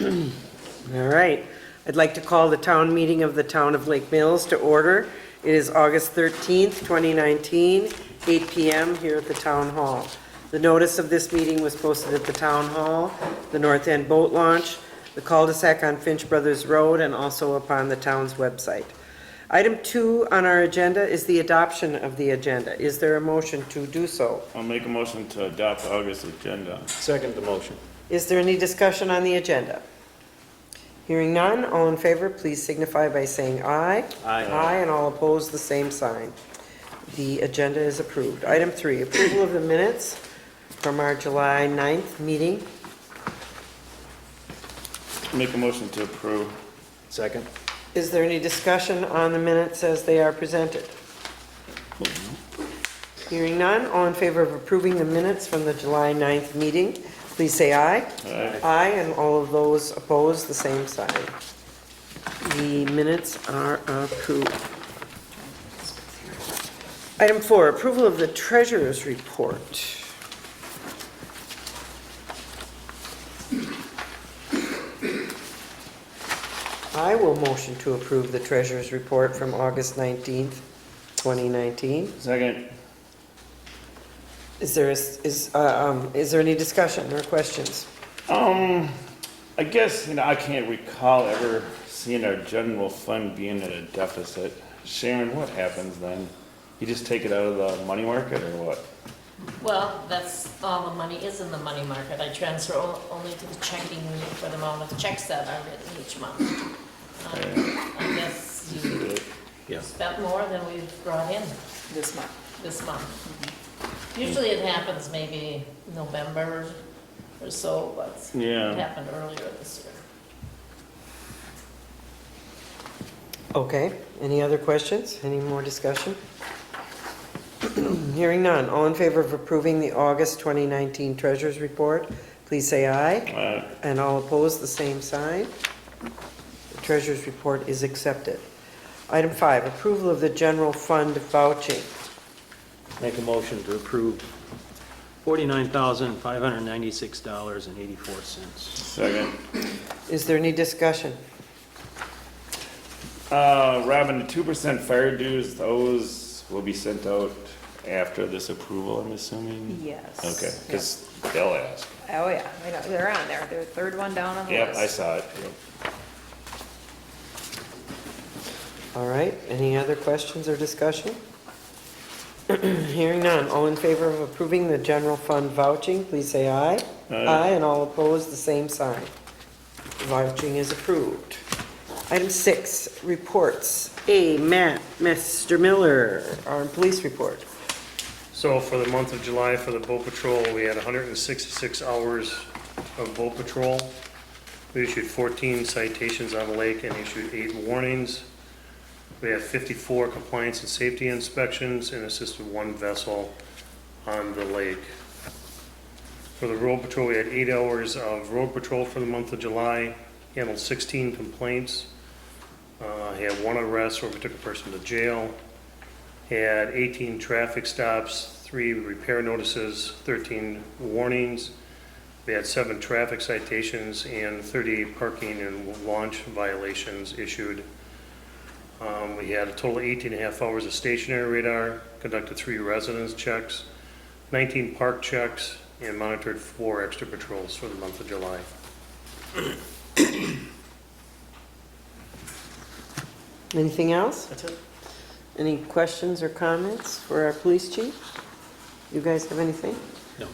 All right. I'd like to call the town meeting of the Town of Lake Mills to order. It is August 13th, 2019, 8 p.m. here at the Town Hall. The notice of this meeting was posted at the Town Hall, the North End Boat Launch, the cul-de-sac on Finch Brothers Road, and also upon the town's website. Item 2 on our agenda is the adoption of the agenda. Is there a motion to do so? I'll make a motion to adopt August agenda. Second the motion. Is there any discussion on the agenda? Hearing none, all in favor, please signify by saying aye. Aye. Aye, and all opposed, the same sign. The agenda is approved. Item 3, approval of the minutes from our July 9th meeting. Make a motion to approve. Second. Is there any discussion on the minutes as they are presented? Hearing none, all in favor of approving the minutes from the July 9th meeting, please say aye. Aye. Aye, and all of those opposed, the same sign. The minutes are approved. Item 4, approval of the treasurer's report. I will motion to approve the treasurer's report from August 19th, 2019. Second. Is there any discussion or questions? I guess, I can't recall ever seeing our general fund being at a deficit. Sharon, what happens then? You just take it out of the money market or what? Well, that's, all the money is in the money market. I transfer only to the checking for the amount of checks that are written each month. I guess you Yeah. spent more than we've brought in This month. Usually it happens maybe November or so, but it Yeah. happened earlier this year. Okay, any other questions? Any more discussion? Hearing none. All in favor of approving the August 2019 treasurer's report, please say aye. And all opposed, the same sign. The treasurer's report is accepted. Item 5, approval of the general fund vouching. Make a motion to approve $49,596.84. Second. Is there any discussion? Robin, the 2% fire dues, those will be sent out after this approval, I'm assuming? Yes. Okay, because they'll ask. Oh, yeah, I know, they're on there, they're the third one down on the Yep, list. I saw it. All right, any other questions or discussion? Hearing none. All in favor of approving the general fund vouching, please say aye. Aye. And all opposed, the same sign. Vouching is approved. Item 6, reports. A, Matt, Mr. Miller, our police report. So for the month of July for the boat patrol, we had 166 hours of boat patrol. We issued 14 citations on the lake and issued 8 warnings. We have 54 compliance and safety inspections and assisted 1 vessel on the lake. For the road patrol, we had 8 hours of road patrol for the month of July, handled 16 complaints. Had 1 arrest where we took a person to jail. Had 18 traffic stops, 3 repair notices, 13 warnings. We had 7 traffic citations and 38 parking and launch violations issued. We had a total of 18 and a half hours of stationary radar, conducted 3 residence checks, 19 park checks, and monitored 4 extra patrols for the month of July. Anything else? That's it. Any questions or comments for our police chief? You guys have anything? No.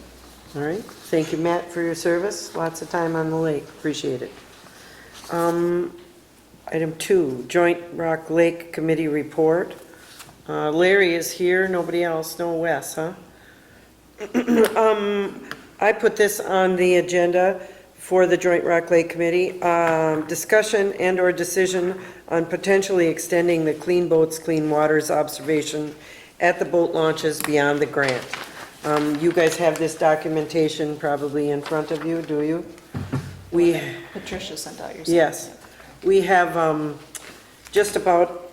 All right. Thank you, Matt, for your service. Lots of time on the lake. Appreciate it. Item 2, Joint Rock Lake Committee report. Larry is here. Nobody else. No Wes, huh? I put this on the agenda for the Joint Rock Lake Committee. Discussion and/or decision on potentially extending the Clean Boats, Clean Waters observation at the boat launches beyond the grant. You guys have this documentation probably in front of you, do you? Patricia sent out your. Yes. We have just about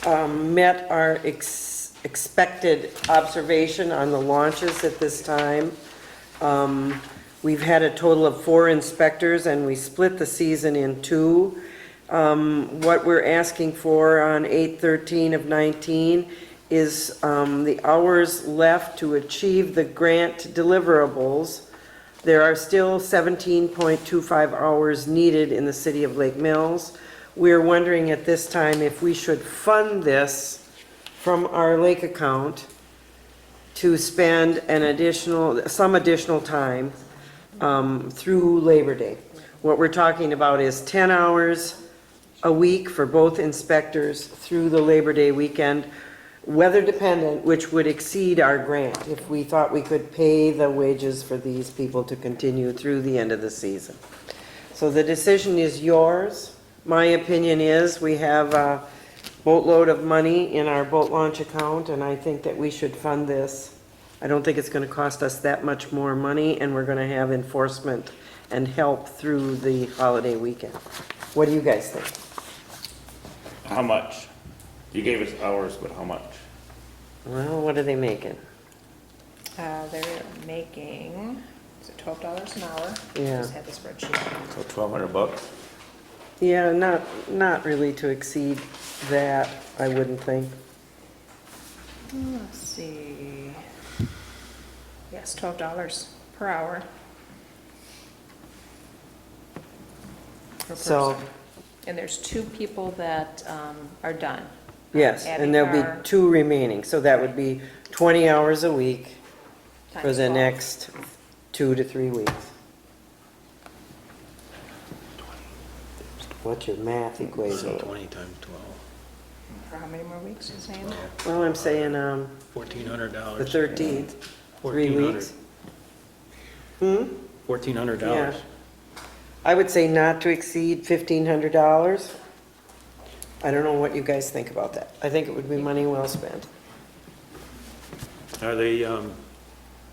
met our expected observation on the launches at this time. We've had a total of 4 inspectors, and we split the season in 2. What we're asking for on 8/13 of 19 is the hours left to achieve the grant deliverables. There are still 17.25 hours needed in the city of Lake Mills. We're wondering at this time if we should fund this from our lake account to spend some additional time through Labor Day. What we're talking about is 10 hours a week for both inspectors through the Labor Day weekend, weather dependent, which would exceed our grant if we thought we could pay the wages for these people to continue through the end of the season. So the decision is yours. My opinion is we have a boatload of money in our boat launch account, and I think that we should fund this. I don't think it's going to cost us that much more money, and we're going to have enforcement and help through the holiday weekend. What do you guys think? How much? You gave us hours, but how much? Well, what are they making? They're making, is it $12 an hour? Yeah. Just had the spreadsheet. So $1,200? Yeah, not really to exceed that, I wouldn't think. Let's see. Yes, $12 per hour. Per So- person. And there's 2 people that are done. Yes, Abby and there'll Carr. be 2 remaining, so that would be 20 hours a week for times the 12. next 2 to 3 weeks. What's your math equation? 20 times 12. For how many more weeks, you saying? Well, I'm saying, $1,400. the 13th, 3 $1,400. weeks. Hmm? $1,400. Yeah. I would say not to exceed $1,500. I don't know what you guys think about that. I think it would be money well spent. Are they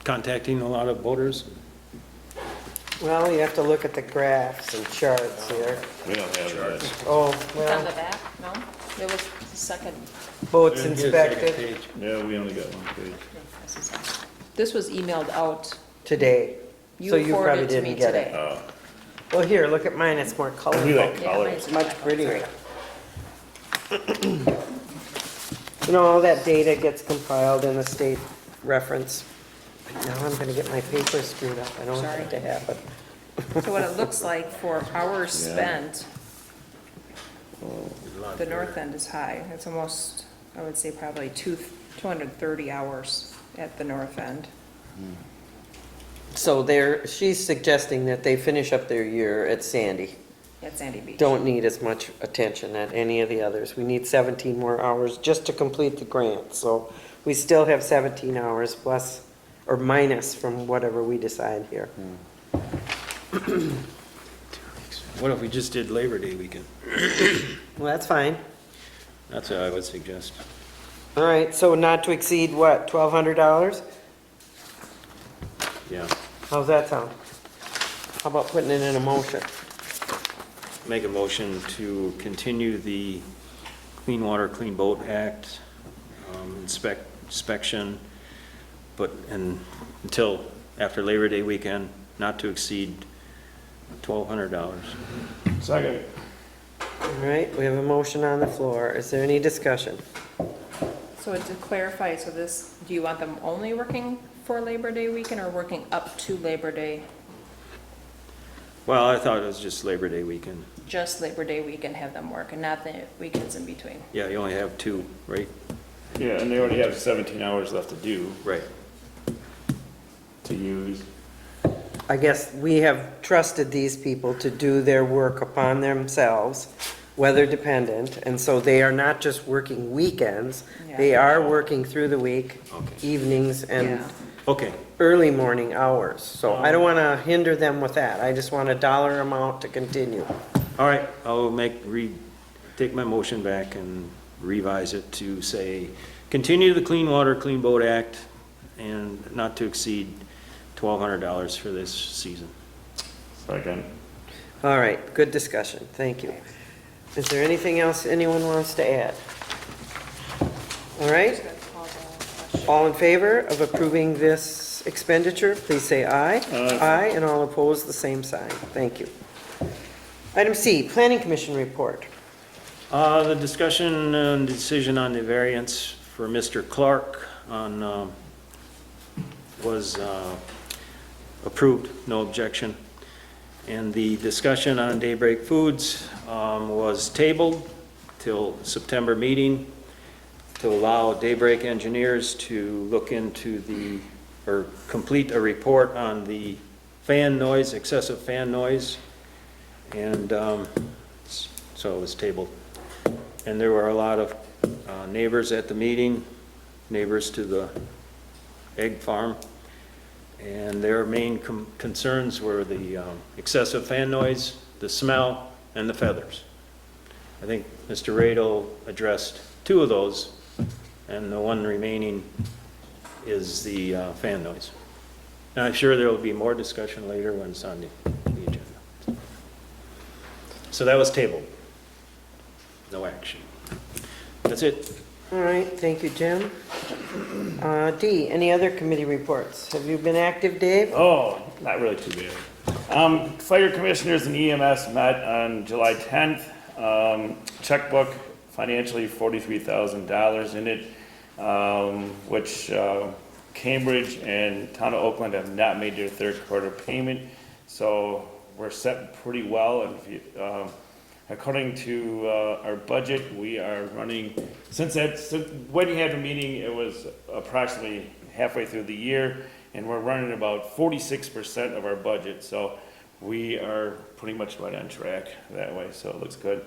contacting a lot of voters? Well, you have to look at the graphs and charts here. We don't have that. Oh, It's on the well, back, no? It was the second. boats Here's the second inspected page. Yeah, we only got 1 page. This was emailed out. today. So you forwarded probably it to didn't me get it. today. Oh, Well, here, look at mine, it's more colorful. we like Yeah, colors. mine's Much prettier. You know, all that data gets compiled in the state reference. Now I'm gonna get my paper screwed up, I don't want that to happen. So what it looks like for hours Yeah. spent, A lot the better. north end is high. It's almost, I would say probably 230 hours at the north end. So she's suggesting that they finish up their year at Sandy. At Sandy Beach. Don't need as much attention at any of the others. We need 17 more hours just to complete the grant. So we still have 17 hours plus or minus from whatever we decide here. What if we just did Labor Day weekend? Well, that's fine. That's what I would suggest. All right, so not to exceed what, $1,200? Yeah. How's that sound? How about putting it in a motion? Make a motion to continue the Clean Water, Clean Boat Act inspection, until after Labor Day weekend, not to exceed $1,200. Second. All right, we have a motion on the floor. Is there any discussion? So to clarify, so this, do you want them only working for Labor Day weekend or working up to Labor Day? Well, I thought it was just Labor Day weekend. Just Labor Day weekend have them work and not the weekends in between? Yeah, you only have 2, right? Yeah, and they already have 17 hours left to do, Right. to use. I guess we have trusted these people to do their work upon themselves, weather dependent, and so they are not just working weekends, they Yeah. are working through the week, Okay. evenings and Yeah. Okay, early morning hours. So I don't want to hinder them with that. I just want a dollar amount to continue. all right, I'll take my motion back and revise it to say, continue the Clean Water, Clean Boat Act and not to exceed $1,200 for this season. Second. All right, good discussion. Thank you. Is there anything else anyone wants to add? All right, all in favor of approving this expenditure, please say aye. Aye, and all opposed, the same sign. Thank you. Item C, Planning Commission report. The discussion and decision on the variance for Mr. Clark on, was approved, no objection. And the discussion on Daybreak Foods was tabled till September meeting to allow Daybreak engineers to look into or complete a report on the fan noise, excessive fan noise. And so it was tabled. And there were a lot of neighbors at the meeting, neighbors to the egg farm. And their main concerns were the excessive fan noise, the smell, and the feathers. I think Mr. Radel addressed 2 of those, and the one remaining is the fan noise. And I'm sure there will be more discussion later when it's on the agenda. So that was tabled. No action. That's it. All right, thank you, Jim. D, any other committee reports? Have you been active, Dave? Oh, not really too bad. Fire commissioners and EMS met on July 10th. Checkbook, financially $43,000 in it, which Cambridge and Town of Oakland have not made their third quarter payment. So we're set pretty well. And if you, according to our budget, we are running, since when you had the meeting, it was approximately halfway through the year, and we're running about 46% of our budget. So we are pretty much right on track that way, so it looks good.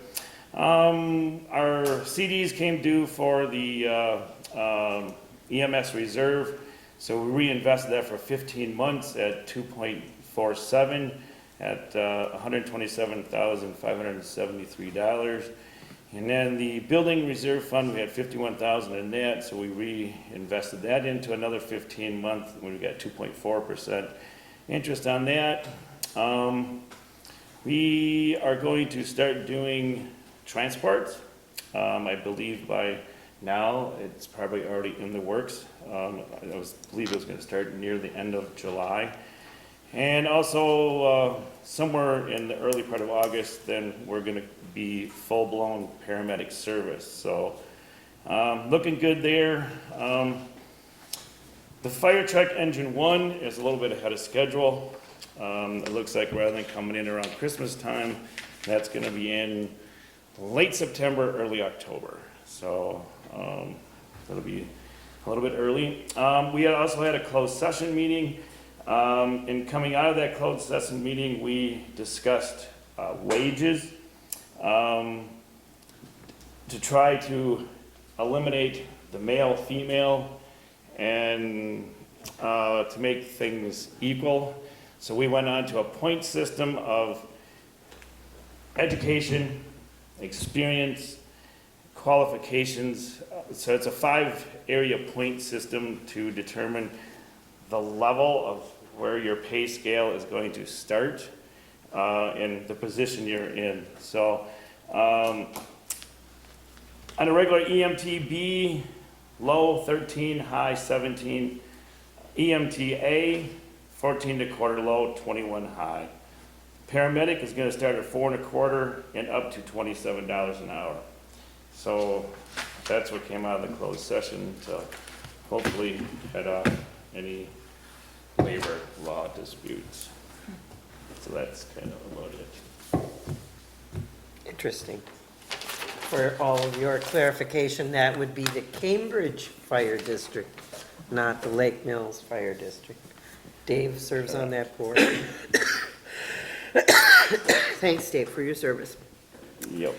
Our CDs came due for the EMS reserve, so we reinvested that for 15 months at 2.47 at $127,573. And then the building reserve fund, we had 51,000 in that, so we reinvested that into another 15 months, when we got 2.4% interest on that. We are going to start doing transports. I believe by now, it's probably already in the works. I believe it was gonna start near the end of July. And also, somewhere in the early part of August, then we're gonna be full-blown paramedic service. So, looking good there. The fire truck engine 1 is a little bit ahead of schedule. It looks like rather than coming in around Christmas time, that's gonna be in late September, early October. So, that'll be a little bit early. We also had a closed session meeting. And coming out of that closed session meeting, we discussed wages to try to eliminate the male-female and to make things equal. So we went on to a point system of education, experience, qualifications. So it's a 5-area point system to determine the level of where your pay scale is going to start and the position you're in. So on a regular EMT-B, low 13, high 17. EMT-A, 14 1/4 low, 21 high. Paramedic is going to start at 4 1/4 and up to $27 an hour. So that's what came out of the closed session to hopefully head off any labor law disputes. So that's kind of about it. Interesting. For all of your clarification, that would be the Cambridge Fire District, not the Lake Mills Fire District. Dave serves on that board. Thanks, Dave, for your service. Yep.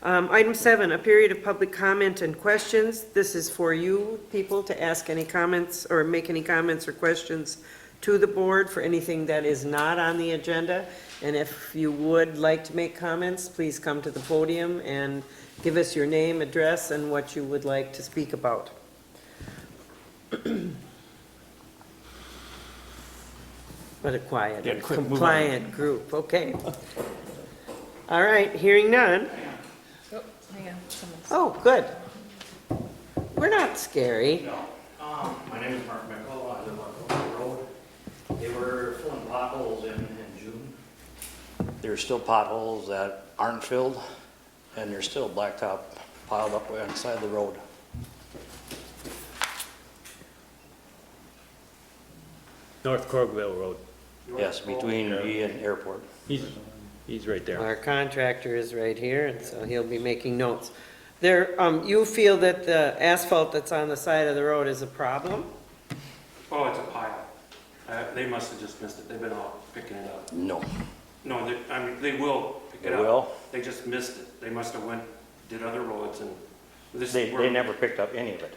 Item 7, a period of public comment and questions. This is for you people to ask any comments or make any comments or questions to the board for anything that is not on the agenda. And if you would like to make comments, please come to the podium and give us your name, address, and what you would like to speak about. What a quiet, Yeah, quick, move on. compliant group, okay. All right, hearing none. Oh, hang on, someone's. Oh, good. We're not scary. My name is Mark Mickle, I live on Oak Road. filling potholes in June. There's still potholes that aren't filled, and there's still blacktop piled up on the side of the road. North Crogville Road. Yes, between me and airport. He's right there. Our contractor is right here, and so he'll be making notes. There, you feel that the asphalt that's on the side of the road is a problem? Oh, it's a pile. They must have just missed it. They've been out picking it up. No. No, I mean, they will pick it They up. will? They just missed it. They must have did other roads and this. They never picked up any of it.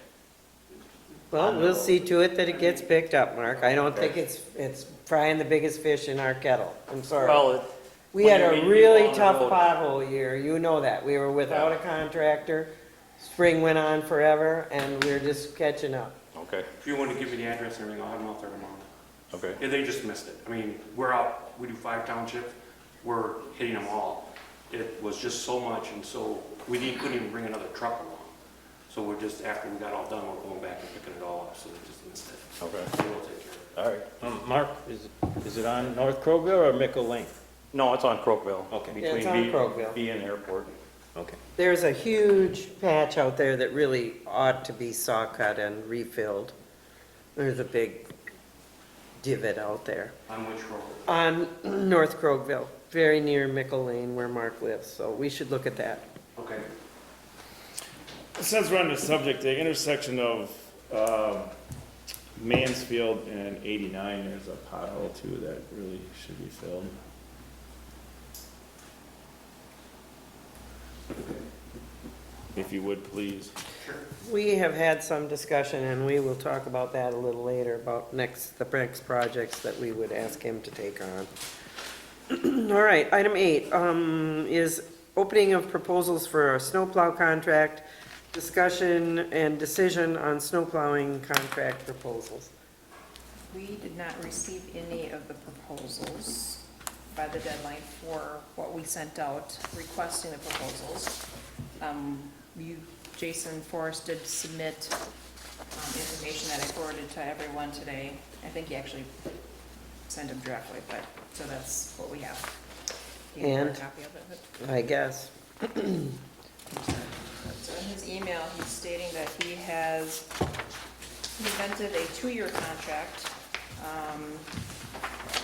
Well, we'll see to it that it gets picked up, Mark. I don't think it's frying the biggest fish in our kettle. I'm sorry. Well, We when had you're a meeting really people on the tough road- pothole year, you know that. We were without a contractor. Spring went on forever, and we're just catching up. okay, If you want to give me the address and everything, I'll have them out there tomorrow. okay. Yeah, they just missed it. I mean, we're out, we do 5 townships, we're hitting them all. It was just so much, and so couldn't even bring another truck along. So we're just, after we got all done, we're going back and picking it all up, so they just missed it. Okay. They will take care of it. All right. Mark, is it on North Crogville or Mickle Lane? No, it's on Crokeville. Okay. Yeah, it's Between on Crokeville. B and airport. Okay. There's a huge patch out there that really ought to be saw cut and refilled. There's a big divot out there On which road? on North Crogville, very near Mickle Lane where Mark lives, so we should look at that. Okay. Since we're on the subject, the intersection of Mansfield and 89, there's a pothole too that really should be filled. If you would, please. We have had some discussion, and we will talk about that a little later, about the next projects that we would ask him to take on. All right, item 8 is opening of proposals for a snowplow contract, discussion and decision on snowplowing contract proposals. We did not receive any of the proposals by the deadline for what we sent out requesting the proposals. Jason Forrest did submit information that I forwarded to everyone today. I think he actually sent them directly, but, so that's what we have. Do you want a And- copy of it? I guess. So in his email, he's stating that he has invented a 2-year contract,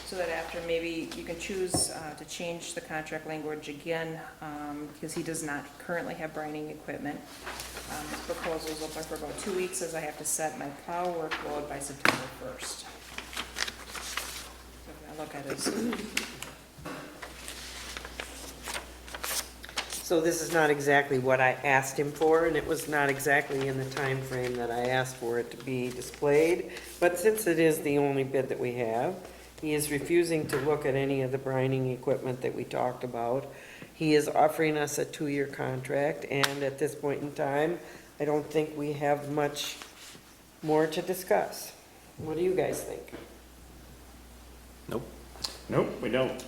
so that after maybe you can choose to change the contract language again, because he does not currently have brining equipment. His proposal is open for about 2 weeks, as I have to set my plow workload by September 1st. So if I look at it, So this is not exactly what I asked him for, and it was not exactly in the time frame that I asked for it to be displayed. But since it is the only bid that we have, he is refusing to look at any of the brining equipment that we talked about. He is offering us a 2-year contract, and at this point in time, I don't think we have much more to discuss. What do you guys think? Nope. Nope, we don't.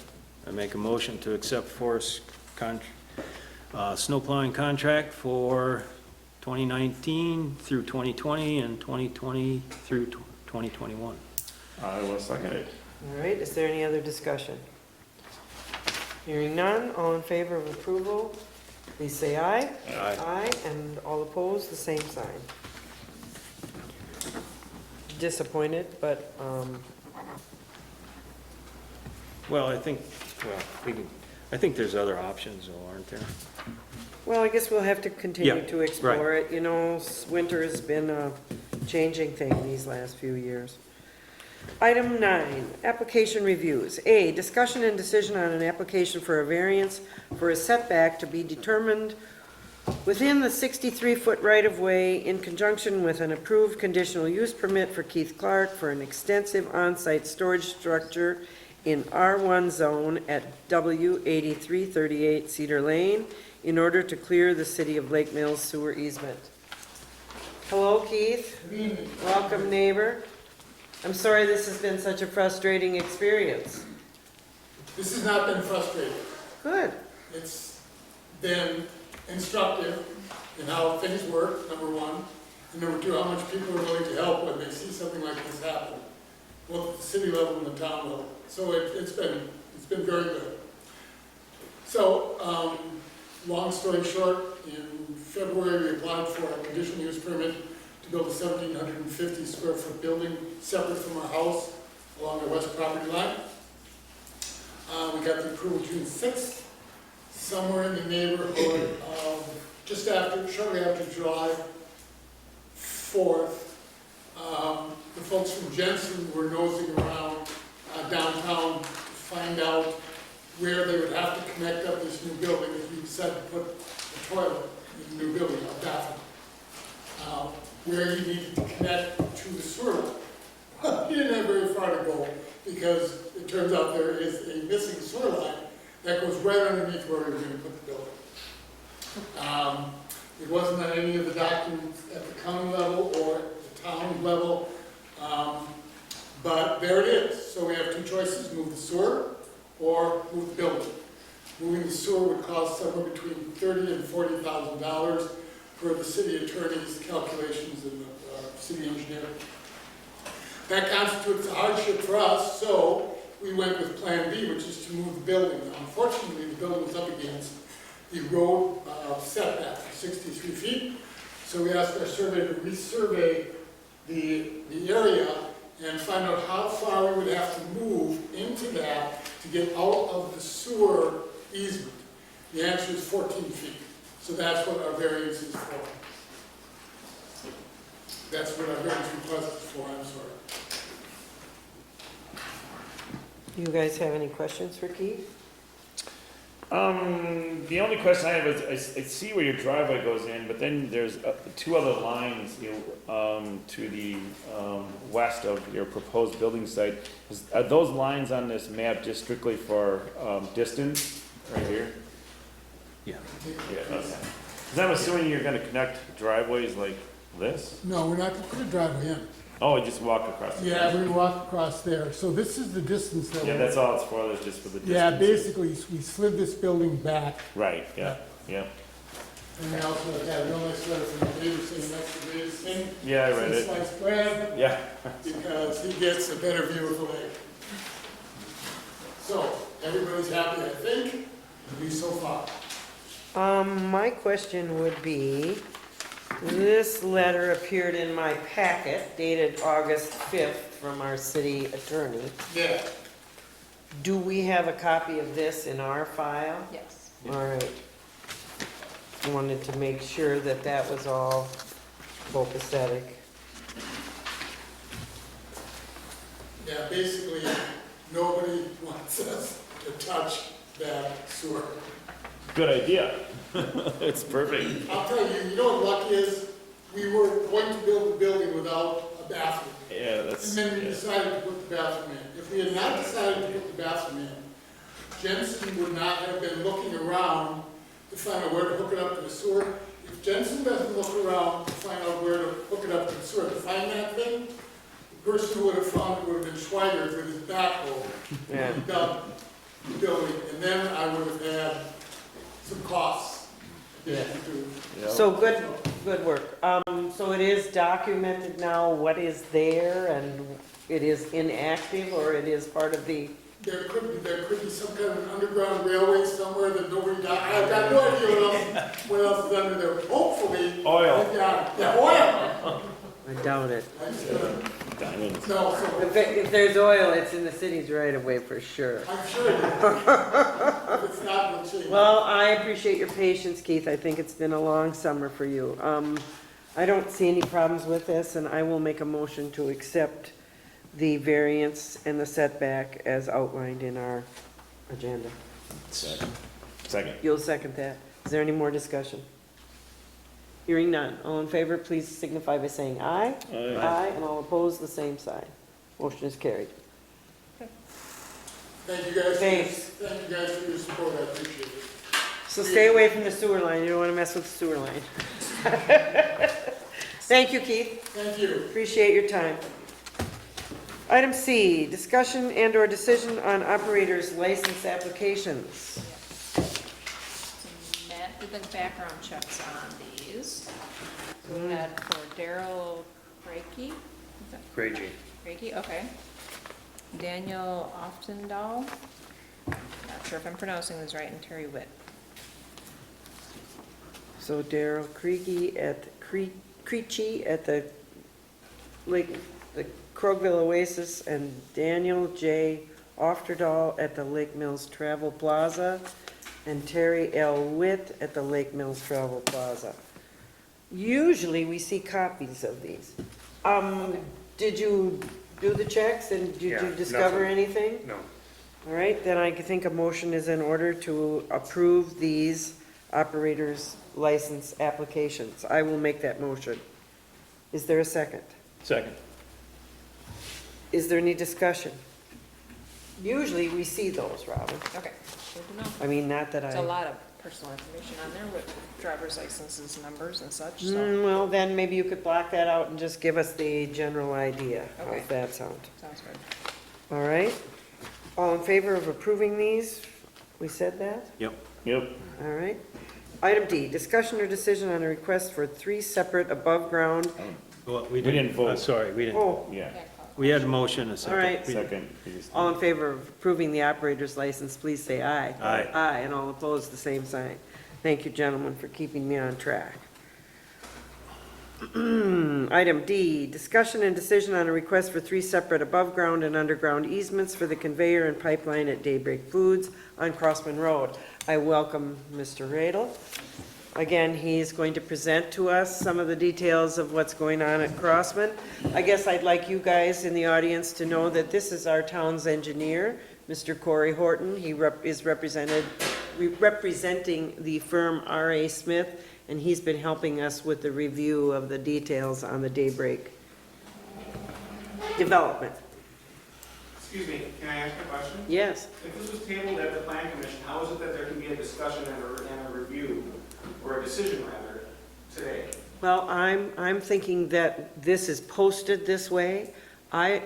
I make a motion to accept Forrest's snow plowing contract for 2019 through 2020 and 2020 through 2021. I will second it. All right, is there any other discussion? Hearing none, all in favor of approval, please say aye. Aye. Aye, and all opposed, the same sign. Disappointed, but, Well, I think there's other options, though, aren't there? well, I guess we'll have to continue Yeah, to explore it. You know, winter has been a changing thing these last few years. Item 9, application reviews. A, discussion and decision on an application for a variance for a setback to be determined within the 63-foot right-of-way in conjunction with an approved conditional use permit for Keith Clark for an extensive on-site storage structure in R1 zone at W8338 Cedar Lane in order to clear the city of Lake Mills sewer easement. Hello, Keith. Welcome, neighbor. I'm sorry this has been such a frustrating experience. This has not been frustrating. Good. It's been instructive in how things work, number one. And number two, how much people are willing to help when they see something like this happen. both at the city level and the town level. So it's been very good. So, long story short, in February, we applied for a conditional use permit to build a 1,750 square foot building separate from our house along the west property line. We got the approval June 6th, somewhere in the neighborhood of shortly after July 4th. The folks from Jensen were nosing around downtown to find out where they would have to connect up this new building if we decided to put a toilet in the new building, a bathroom. Where you needed to connect to the sewer line. You didn't have very far to go because it turns out there is a missing sewer line that goes right underneath where we were going to put the building. It wasn't on any of the documents at the county level or at the town level, but there it is. So we have two choices, move the sewer or move the building. Moving the sewer would cost somewhere between $30,000 and $40,000 for the city attorney's calculations and the city engineer. That constitutes a hardship for us, so we went with Plan B, which is to move the building. Now, unfortunately, the building was up against the road setback of 63 feet, so we asked our surveyor to resurvey the area and find out how far we would have to move into that to get out of the sewer easement. The answer is 14 feet. So that's what our variance is for. That's what our variance request is for, I'm sorry. You guys have any questions for Keith? The only question I have is, I see where your driveway goes in, but then there's two other lines, to the west of your proposed building site. Are those lines on this map just strictly for distance, right here? Yeah. Yeah, okay. 'Cause I'm assuming you're gonna connect driveways like this? No, we're not going to put a driveway in. Oh, you just walk across the Yeah, we walk across there. So this is the distance that Yeah, we're... that's all it's for, that's just for the distance. Yeah, basically, we slid this building back. Right, yeah, yeah. And we also had a real nice letter from the neighbor saying that's the greatest thing. Yeah, I read Since it. sliced bread, Yeah. because he gets a better view of the lake. So, everybody's happy, I think, at least so far. My question would be, this letter appeared in my packet dated August 5th from our city attorney. Yeah, Do we have a copy of this in our file? Yes. All right. I wanted to make sure that that was all copacetic. yeah, basically, nobody wants us to touch that sewer. Good idea. It's perfect. I'll tell you, you know what luck is? We were going to build the building without a bathroom. Yeah, that's, And then we yeah. decided to put the bathroom in. If we had not decided to put the bathroom in, Jensen would not have been looking around to find out where to hook it up to the sewer. If Jensen doesn't look around to find out where to hook it up to the sewer, to find that thing, the person who would have found it would have been Schweiger with his backhoe. Yeah. He dug the building, and then I would have had some costs. Yeah. Yeah. So good work. So it is documented now what is there and it is inactive or it is part of the, There could be some kind of an underground railway somewhere that nobody got, I've got no idea what else is under there. Hopefully. Oil. Yeah, oil. I doubt it. I just, Diamonds. no, so, If there's oil, it's in the city's right of way for sure. I'm sure it is. If it's not, we'll change. Well, I appreciate your patience, Keith. I think it's been a long summer for you. I don't see any problems with this, and I will make a motion to accept the variance and the setback as outlined in our agenda. Second. You'll second that. Is there any more discussion? Hearing none. All in favor, please signify by saying aye. Aye. Aye, and all opposed, the same sign. Motion is carried. Thank you guys. Thanks. Thank you guys for your support, I appreciate it. So stay away from the sewer line. You don't want to mess with the sewer line. Thank you, Keith. Thank you. Appreciate your time. Item C, discussion and/or decision on operators' license applications. Matt did the background checks on these. We had for Daryl Reiki. Great, Gene. Reiki, okay. Daniel Oftendahl, not sure if I'm pronouncing this right, and Terry Witt. So Daryl Creechy at the Lake, the Krogville Oasis, and Daniel J. Ofterdahl at the Lake Mills Travel Plaza, and Terry L. Witt at the Lake Mills Travel Plaza. Usually we see copies of these. Did you do the checks and did Yeah, you discover nothing. anything? No. All right, then I think a motion is in order to approve these operators' license applications. I will make that motion. Is there a second? Second. Is there any discussion? Usually we see those, Robin. Okay, good to know. I mean, not that There's a I, lot of personal information on there with driver's licenses, numbers and such, so, well, then maybe you could block that out and just give us the general idea. Okay. How's that sound? sounds good. All right? All in favor of approving these? We said that? Yep. Yep. All right. Item D, discussion or decision on a request for 3 separate above-ground, Well, We didn't vote. Sorry, we didn't. oh, Yeah, We had a motion, a second. All right. We- second. please. all in favor of approving the operator's license, please say aye. Aye. Aye, and all opposed, the same sign. Thank you, gentlemen, for keeping me on track. Item D, discussion and decision on a request for 3 separate above-ground and underground easements for the conveyor and pipeline at Daybreak Foods on Crossman Road. I welcome Mr. Radel. Again, he's going to present to us some of the details of what's going on at Crossman. I guess I'd like you guys in the audience to know that this is our town's engineer, Mr. Corey Horton. He is representing the firm R.A. Smith, and he's been helping us with the review of the details on the Daybreak development. Excuse me, can I ask a question? Yes. If this was tabled at the plan commission, how is it that there can be a discussion and a review, or a decision rather, today? Well, I'm thinking that this is posted this way. I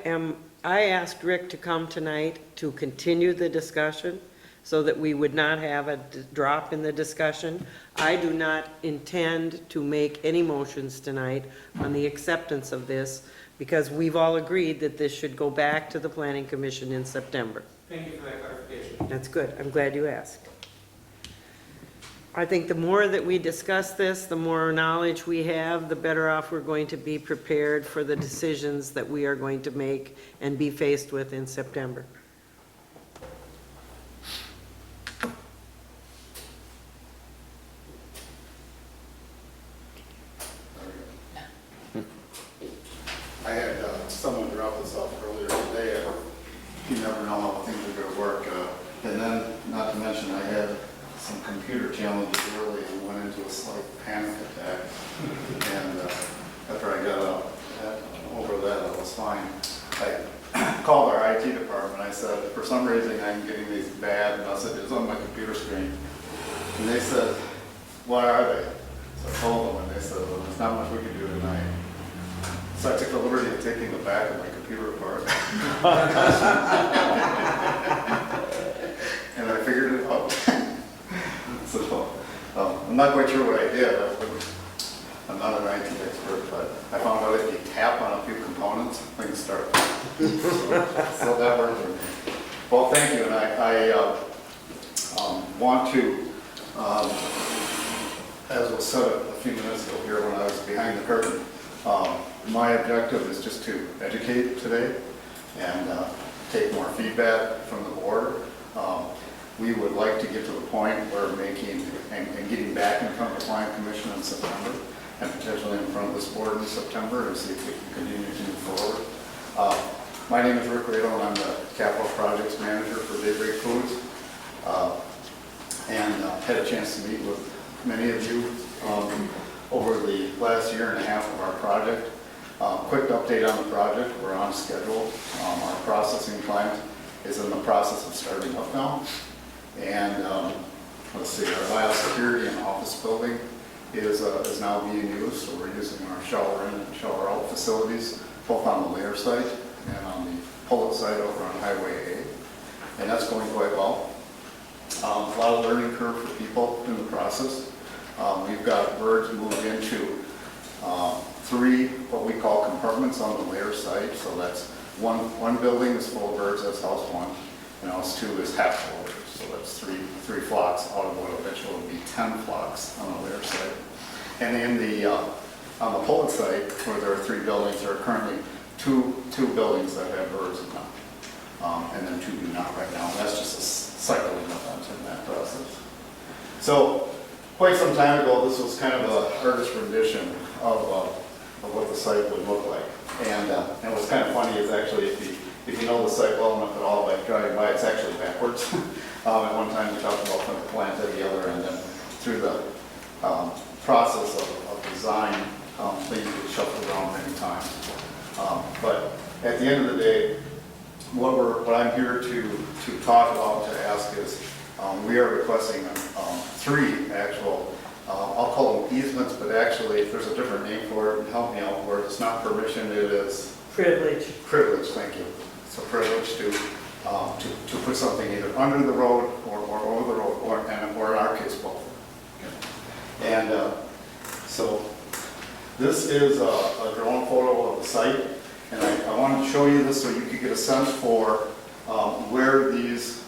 asked Rick to come tonight to continue the discussion so that we would not have a drop in the discussion. I do not intend to make any motions tonight on the acceptance of this because we've all agreed that this should go back to the planning commission in September. Thank you for that clarification. That's good. I'm glad you asked. I think the more that we discuss this, the more knowledge we have, the better off we're going to be prepared for the decisions that we are going to make and be faced with in September. I had someone drop this off earlier today, and you never know how things are gonna work. And then, not to mention, I had some computer challenges early and went into a slight panic attack. And after I got over that, I was fine. I called our IT department. I said, for some reason, I'm getting these bad messages on my computer screen. And they said, what are they? So I told them, and they said, well, there's not much we can do tonight. So I took the liberty of taking the back of my computer apart. And I figured it out. So I'm not quite sure what I did. I'm not an IT expert, but I found out if you tap on a few components, things start. So that worked for me. Well, thank you, and I want to, as was said a few minutes ago here when I was behind the curtain, my objective is just to educate today and take more feedback from the board. We would like to get to the point where making and getting back in front of the planning commission in September and potentially in front of this board in September and see if we can continue to move forward. My name is Rick Radel, and I'm the capital projects manager for Daybreak Foods. And had a chance to meet with many of you over the last year and a half of our project. Quick update on the project, we're on schedule. Our processing plant is in the process of starting up now. And let's see, our last security and office building is now being used, so we're using our shower in and shower out facilities, both on the layer site and on the pullet site over on Highway A. And that's going quite well. A lot of learning curve for people in the process. We've got birds moved into 3 what we call compartments on the layer site, so that's one building is full of birds, that's house one, and house 2 is half full of birds. So that's three flocks out of what eventually will be 10 flocks on the layer site. And in the, on the Pullet site, where there are 3 buildings, there are currently two buildings that have birds in them. And then 2 do not right now. That's just a cycling event in that process. So quite some time ago, this was kind of an artist rendition of what the site would look like. And what's kind of funny is actually, if you know the site well enough at all, like driving by, it's actually backwards. At one time, we talked about putting a plant at the other end, and through the process of design, things get shuffled around many times. But at the end of the day, what I'm here to talk about, to ask is, we are requesting 3 actual, I'll call them easements, but actually, if there's a different name for it, help me out for it. It's not permission, it is Privilege. privilege, thank you. It's a privilege to put something either under the road or over the road, or in our case, both. And so this is a drone photo of the site, and I wanted to show you this so you could get a sense for where these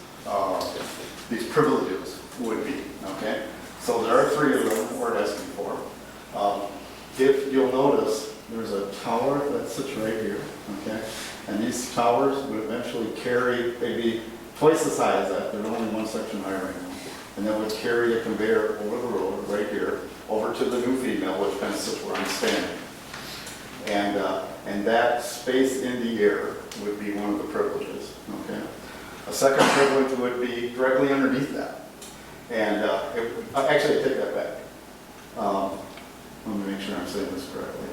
privileges would be, okay? So there are 3 of them we're asking for. If you'll notice, there's a tower that sits right here, okay? And these towers would eventually carry, they'd be twice the size of that, they're only one section high right now. And that would carry a conveyor over the road, right here, over to the new feed mill, which kind of sits where I'm standing. And that space in the air would be one of the privileges, okay? A second privilege would be directly underneath that. And actually, I take that back. Let me make sure I'm saying this correctly.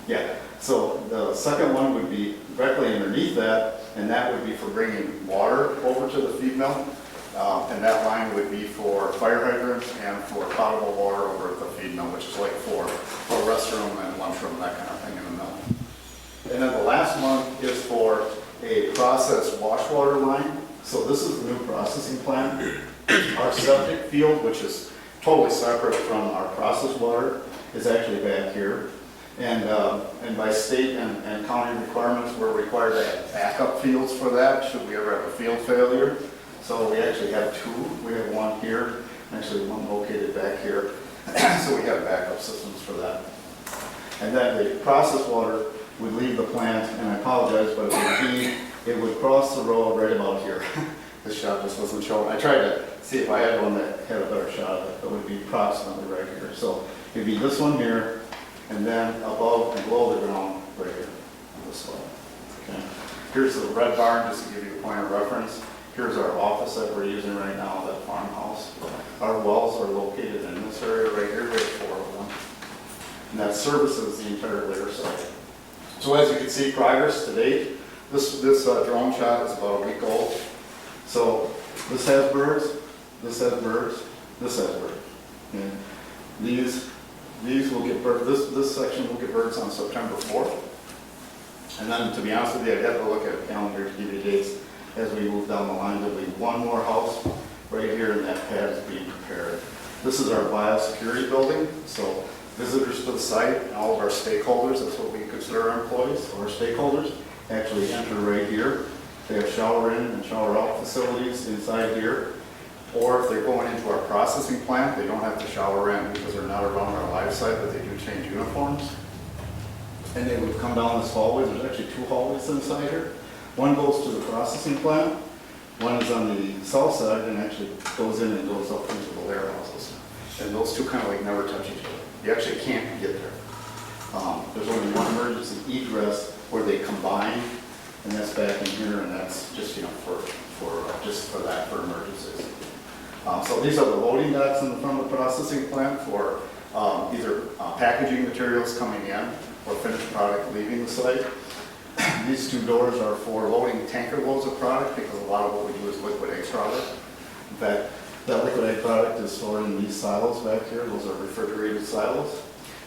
Yeah, so the second one would be directly underneath that, and that would be for bringing water over to the feed mill. And that line would be for fire hydrants and for potable water over at the feed mill, which is like for a restroom and lunchroom, that kind of thing in the mill. And then the last one is for a processed wash water line. So this is the new processing plant. Our septic field, which is totally separate from our processed water, is actually back here. And by state and county requirements, we're required to have backup fields for that, should we ever have a field failure. So we actually have 2. We have one here, actually one located back here. So we have backup systems for that. And then the processed water would leave the plant, and I apologize, but it would cross the road right about here. This shot just wasn't showing. I tried to see if I had one that had a better shot of it, but it would be approximately right here. So it'd be this one here, and then above and below the ground right here on this one. Okay. Here's the red barn, just to give you a point of reference. Here's our office that we're using right now, that farmhouse. Our wells are located in this area right here. We have 4 of them. And that services the entire layer site. So as you can see, progress to date, this drone shot is about a week old. So this has birds, this has birds, this has birds. And these will get birds, this section will get birds on September 4th. And then, to be honest with you, I'd have to look at a calendar to give you dates. As we move down the line, there'll be one more house right here, and that pad is being prepared. This is our biosecurity building, so visitors to the site and all of our stakeholders, that's what we consider our employees or stakeholders, actually enter right here. They have shower in and shower out facilities inside here. Or if they're going into our processing plant, they don't have to shower in because they're not around our live site, but they do change uniforms. And they would come down this hallway. There's actually 2 hallways inside here. One goes to the processing plant, one is on the south side and actually goes in and goes up into the layer houses. And those 2 kind of like never touch each other. You actually can't get there. There's only one emergency egress where they combine, and that's back in here, and that's just, you know, for emergencies. So these are the loading docks in the front of the processing plant for either packaging materials coming in or finished product leaving the site. These 2 doors are for loading tanker loads of product because a lot of what we do is liquid egg product. In fact, that liquid egg product is stored in these silos back here. Those are refrigerated silos.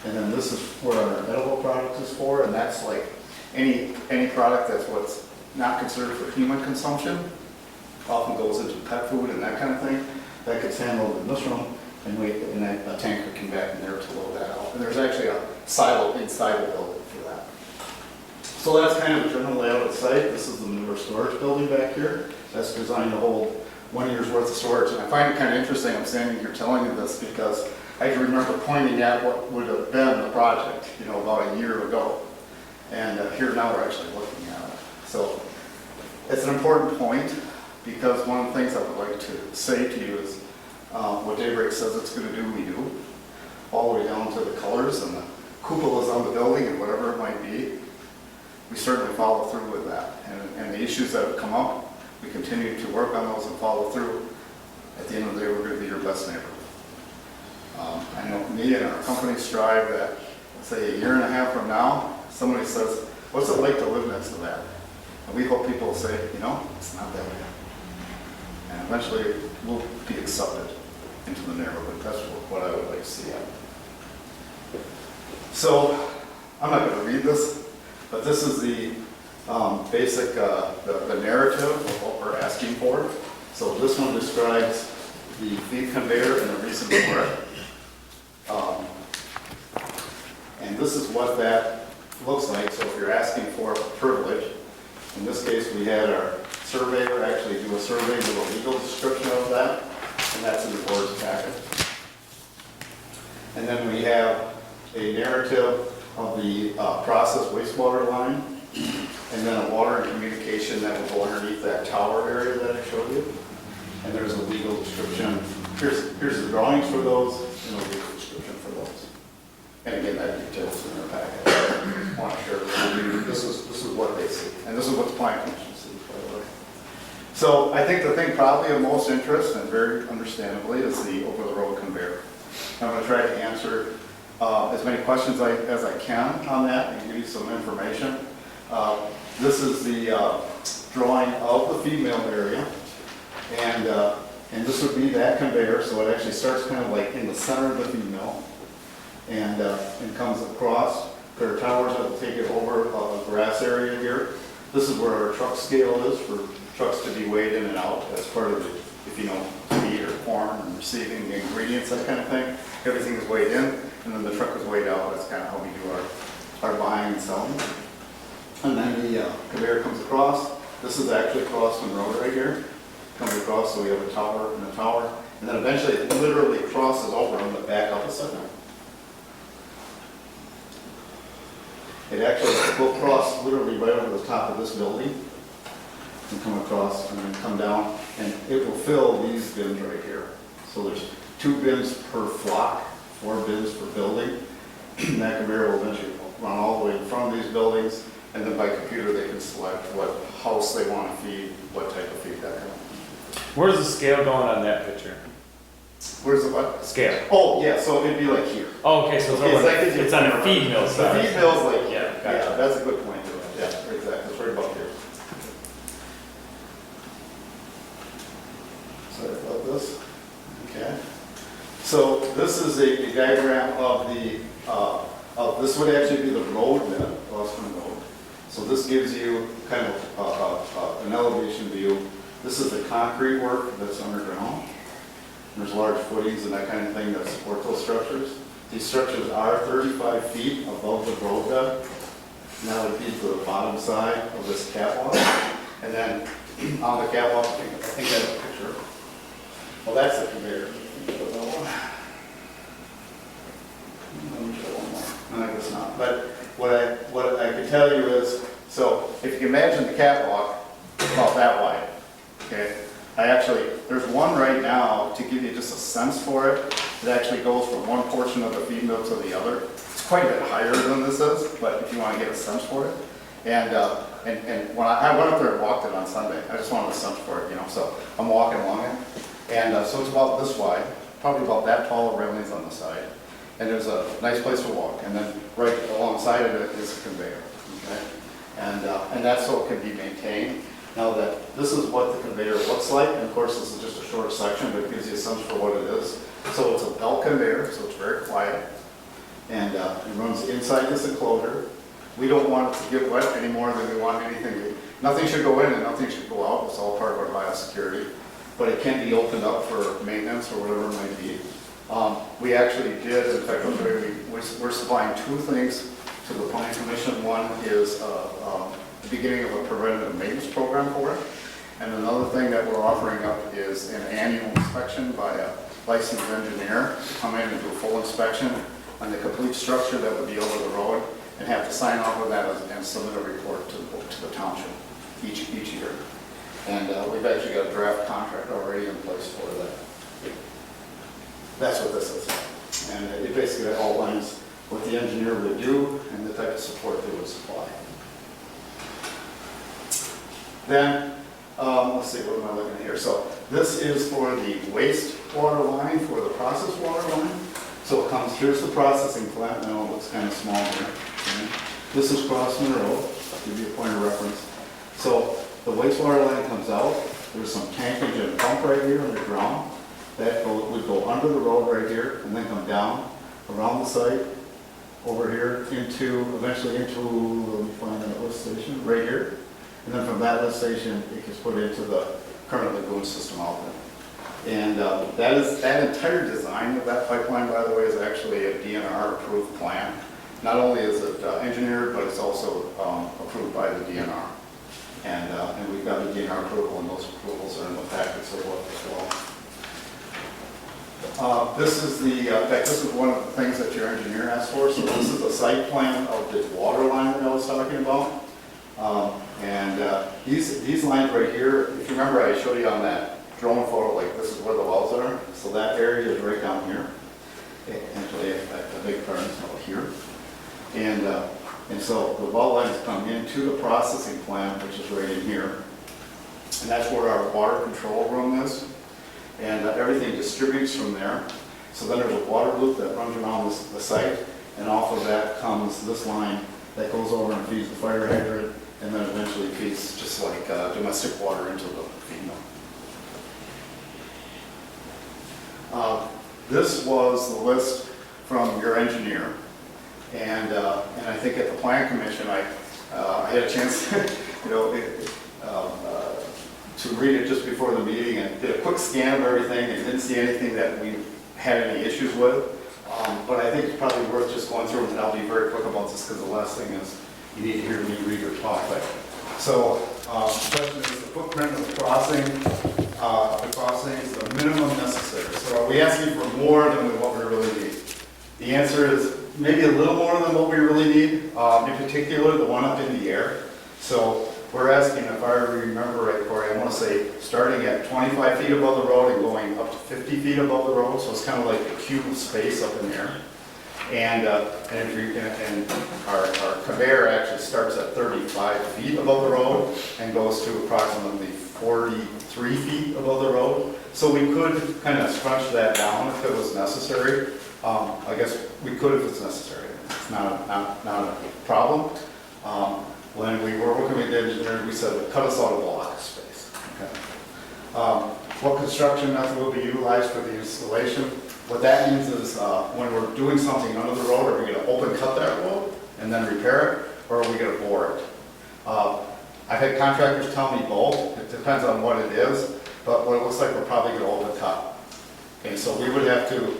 And then this is where our edible product is for, and that's like any product that's what's not considered for human consumption, often goes into pet food and that kind of thing. That gets handled in this room, and a tanker can back in there to load that out. And there's actually a silo inside the building for that. So that's kind of the general layout of the site. This is the manure storage building back here. That's designed to hold 1 year's worth of storage. And I find it kind of interesting, I'm standing here telling you this because I can remember pointing at what would have been the project, you know, about a year ago. And here now we're actually looking at it. So it's an important point because one of the things I would like to say to you is what Daybreak says it's going to do, we do. All the way down to the colors and the cupolas on the building and whatever it might be. We certainly follow through with that. And the issues that have come up, we continue to work on those and follow through. At the end of the day, we're going to be your best neighbor. I know me and our company strive that, say, a year and a half from now, somebody says, what's it like to live next to that? And we hope people will say, you know, it's not that bad. And eventually, we'll be accepted into the neighborhood. That's what I would like to see happen. So, I'm not going to read this, but this is the basic, the narrative of what we're asking for. So this one describes the feed conveyor and the reason for it. And this is what that looks like. So if you're asking for a privilege, in this case we had our surveyor actually do a survey with a legal description of that, and that's in the board's packet. And then we have a narrative of the process wastewater line, and then a water and communication that will go underneath that tower area that I showed you. And there's a legal description. Here's the drawings for those, and a legal description for those. And again, that details in our packet. I want to share with you. This is what they see, and this is what the Plan Commission sees, by the way. So I think the thing probably of most interest, and very understandably, is the over-the-road conveyor. I'm going to try to answer as many questions as I can on that and give you some information. This is the drawing of the feed mill area, and this would be that conveyor. So it actually starts kind of like in the center of the feed mill, and comes across. There are towers that will take it over a grass area here. This is where our truck scale is for trucks to be weighed in and out as part of the, if you know, feed or corn and receiving the ingredients, that kind of thing. Everything is weighed in, and then the truck is weighed out. That's kind of how we do our buying and selling. And then the conveyor comes across. This is actually Crossman Road right here. Comes across, so we have a tower and a tower. And then eventually it literally crosses over on the back opposite. It actually will cross literally right over the top of this building and come across and then come down, and it will fill these bins right here. So there's 2 bins per flock, 4 bins per building. And that conveyor will eventually run all the way in front of these buildings, and then by computer they can select what house they want to feed, what type of feed, that kind of thing. Where's the scale going on that picture? Where's the what? Scale. Oh, yeah, so it'd be like here. Oh, okay, so it's on a feed mill The side. feed mill's like, Yeah, yeah, gotcha. that's a good point. Yeah, exactly, it's right about here. Sorry about this. Okay. So this is a diagram of this would actually be the road then, Crossman Road. So this gives you kind of an elevation view. This is the concrete work that's underground. There's large footings and that kind of thing that support those structures. These structures are 35 feet above the road bed. Now it feeds to the bottom side of this catwalk. And then on the catwalk, I think I have a picture. Well, that's the conveyor. Let me show one more. No, I guess not. But what I can tell you is, so if you can imagine the catwalk, about that wide, okay? There's one right now to give you just a sense for it. It actually goes from one portion of the feed mill to the other. It's quite a bit higher than this is, but if you want to get a sense for it. And when I went up there and walked it on Sunday, I just wanted a sense for it, you know. So I'm walking along it, and so it's about this wide, probably about that tall of railings on the side. And there's a nice place to walk, and then right alongside of it is a conveyor, okay? And that's so it can be maintained. Now that this is what the conveyor looks like, and of course this is just a short section, but it gives you a sense for what it is. So it's a belt conveyor, so it's very quiet, and it runs inside this enclosure. We don't want it to get wet any more than we want anything. Nothing should go in and nothing should go out. It's all part of our biosecurity, but it can be opened up for maintenance or whatever it might be. We actually did, in fact, we're supplying 2 things to the planning commission. One is the beginning of a preventative maintenance program for it. And another thing that we're offering up is an annual inspection by a licensed engineer to come in and do a full inspection on the complete structure that would be over the road and have to sign off on that and submit a report to the township each year. And we've actually got a draft contract already in place for that. That's what this is. And it basically outlines what the engineer would do and the type of support they would supply. Then, let's see, what am I looking at here? So this is for the wastewater line, for the process water line. So it comes, here's the processing plant, now it looks kind of small here. Okay. This is Cross Monroe, I'll give you a point of reference. So the wastewater line comes out, there's some tankage and pump right here underground. That would go under the road right here and then come down around the site, over here eventually into, let me find that lift station, right here. And then from that lift station, it gets put into the current lagoon system out there. And that entire design of that pipeline, by the way, is actually a DNR approved plan. Not only is it engineered, but it's also approved by the DNR. And we've got the DNR approval, and those approvals are in the packets as well. This is in fact, this is one of the things that your engineer asked for. So this is a site plan of the water line that I was talking about. These lines right here, if you remember, I showed you on that drone photo, like this is where the wells are. So that area is right down here. Actually, I beg pardon, it's out here. And so the well lines come into the processing plant, which is right in here. And that's where our water control room is. And everything distributes from there. So then there's a water loop that runs around the site, and off of that comes this line that goes over and feeds the fire hydrant, and then eventually feeds just like domestic water into the feed mill. This was the list from your engineer, and I think at the Plan Commission I had a chance, to read it just before the meeting and did a quick scan of everything and didn't see anything that we had any issues with. But I think it's probably worth just going through, and I'll be very quick about this because the last thing is you need to hear me read or talk. So the question is the footprint of the crossing. The crossing is the minimum necessary. So are we asking for more than what we really need? The answer is maybe a little more than what we really need. In particular, the one up in the air. So we're asking, if I remember right, Corey, I want to say starting at 25 feet above the road and going up to 50 feet above the road. So it's kind of like a cube of space up in there. And our conveyor actually starts at 35 feet above the road and goes to approximately 43 feet above the road. So we could kind of scrunch that down if it was necessary. I guess we could if it's necessary. It's not a problem. When we were working with the engineer, we said, cut us out a block of space. Okay. What construction method will be utilized for the installation? What that means is when we're doing something under the road, are we going to open cut that road and then repair it, or are we going to bore it? I've had contractors tell me both. It depends on what it is, but what it looks like we're probably going to open cut. Okay, so we would have to